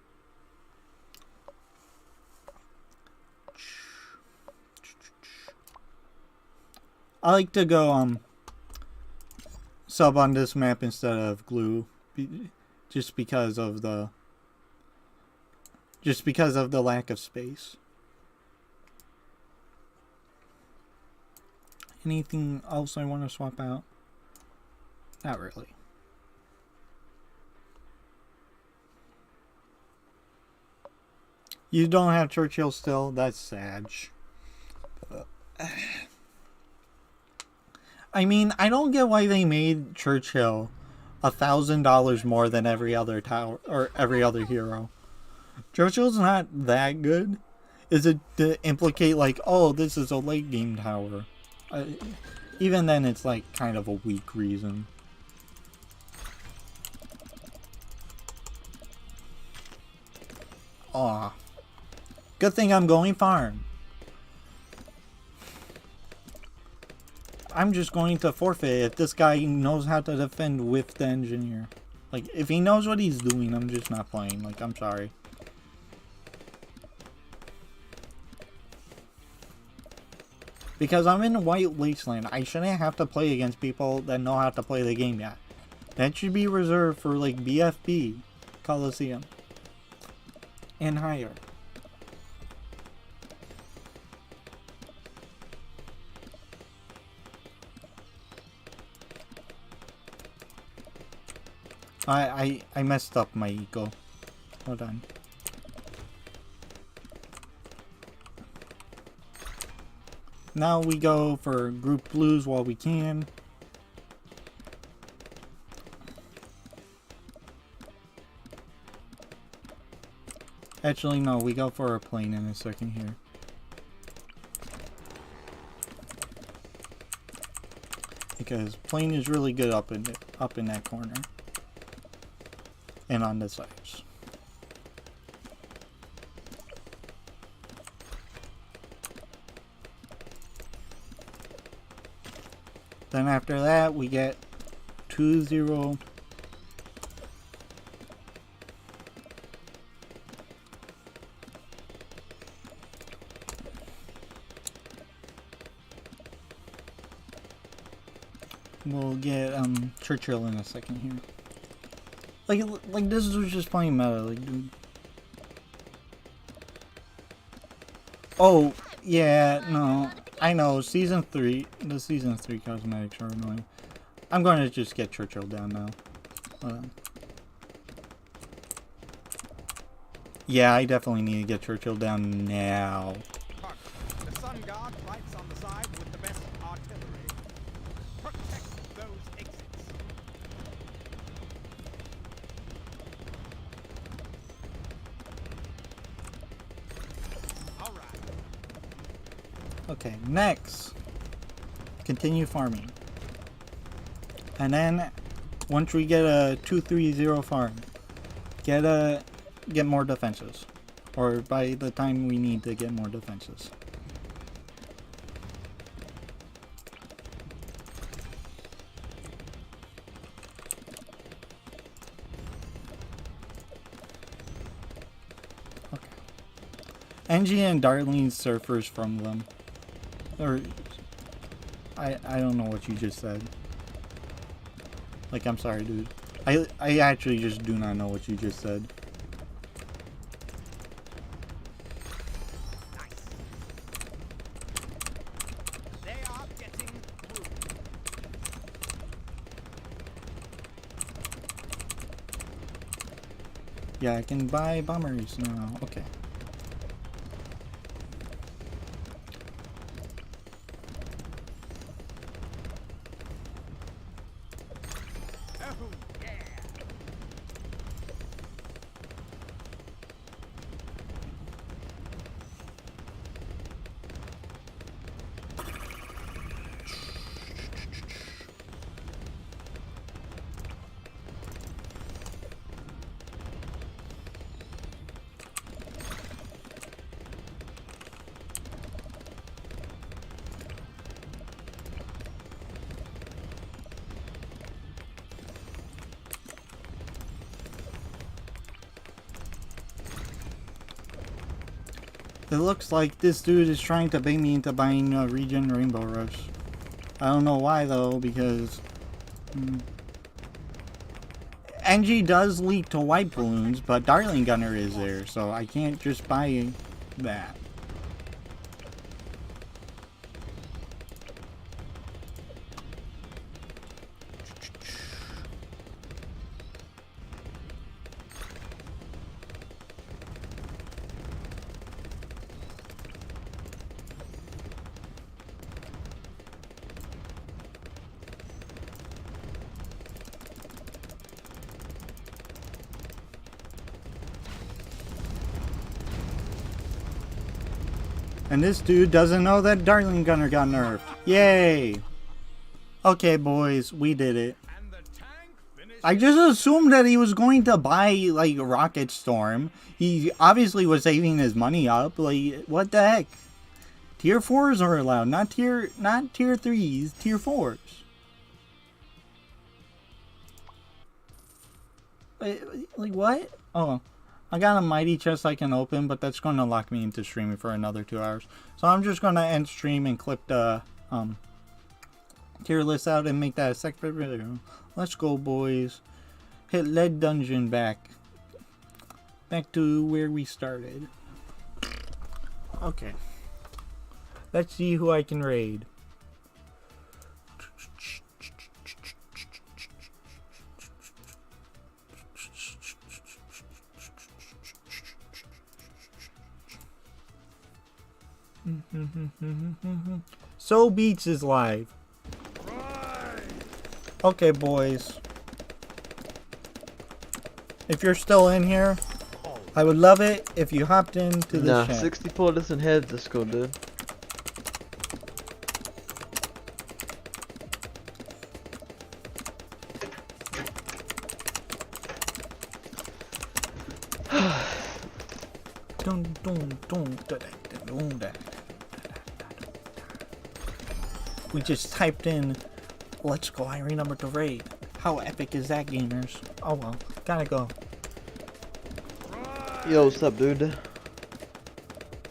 I like to go, sub on this map instead of glue. Just because of the lack of space. Anything else I want to swap out? Not really. You don't have Churchill still? That's sad. I mean, I don't get why they made Churchill $1,000 more than every other tower or every other hero. Churchill's not that good. Is it to implicate like, oh, this is a late game tower? Even then, it's like kind of a weak reason. Aw. Good thing I'm going farm. I'm just going to forfeit if this guy knows how to defend with the engineer. Like, if he knows what he's doing, I'm just not playing. Like, I'm sorry. Because I'm in White Wasteland. I shouldn't have to play against people that know how to play the game yet. That should be reserved for, like, BFB, Coliseum, and higher. I messed up my eco. Hold on. Now we go for group blues while we can. Actually, no, we go for a plane in a second here. Because plane is really good up in that corner. And on the sides. Then after that, we get 2-0. We'll get Churchill in a second here. Like this was just plain meta, like dude. Oh yeah, no, I know. Season 3, the season 3 cosmetics are annoying. I'm going to just get Churchill down now. Yeah, I definitely need to get Churchill down now. The Sun Guard fights on the side with the best artillery. Protect those exits. All right. Okay, next. Continue farming. And then, once we get a 2-3-0 farm, get more defenses. Or by the time we need to get more defenses. Okay. Angie and Darlene surfers from them. Or, I don't know what you just said. Like, I'm sorry, dude. I actually just do not know what you just said. Nice. They are getting through. Yeah, I can buy bombers now. Okay. Oh, yeah. It looks like this dude is trying to bait me into buying a Regen Rainbow Rush. I don't know why though, because NG does leak to white balloons, but Darling Gunner is there, so I can't just buy that. And this dude doesn't know that Darling Gunner got nerfed. Yay! Okay, boys, we did it. And the tank finished. I just assumed that he was going to buy, like, Rocket Storm. He obviously was saving his money up. Like, what the heck? Tier 4s are allowed, not tier 3s, tier 4s. Like, what? Oh. I got a mighty chest I can open, but that's going to lock me into streaming for another 2 hours. So I'm just going to end stream and clip the tier list out and make that a separate video. Let's go, boys. Hit lead dungeon back. Back to where we started. Okay. Let's see who I can raid. So Beats is live. Okay, boys. If you're still in here, I would love it if you hopped into the Nah, chat. 64 doesn't have Discord, dude. We just typed in, let's go Irene number to raid. How epic is that, gamers? Oh well, gotta go. Yo, what's up, dude?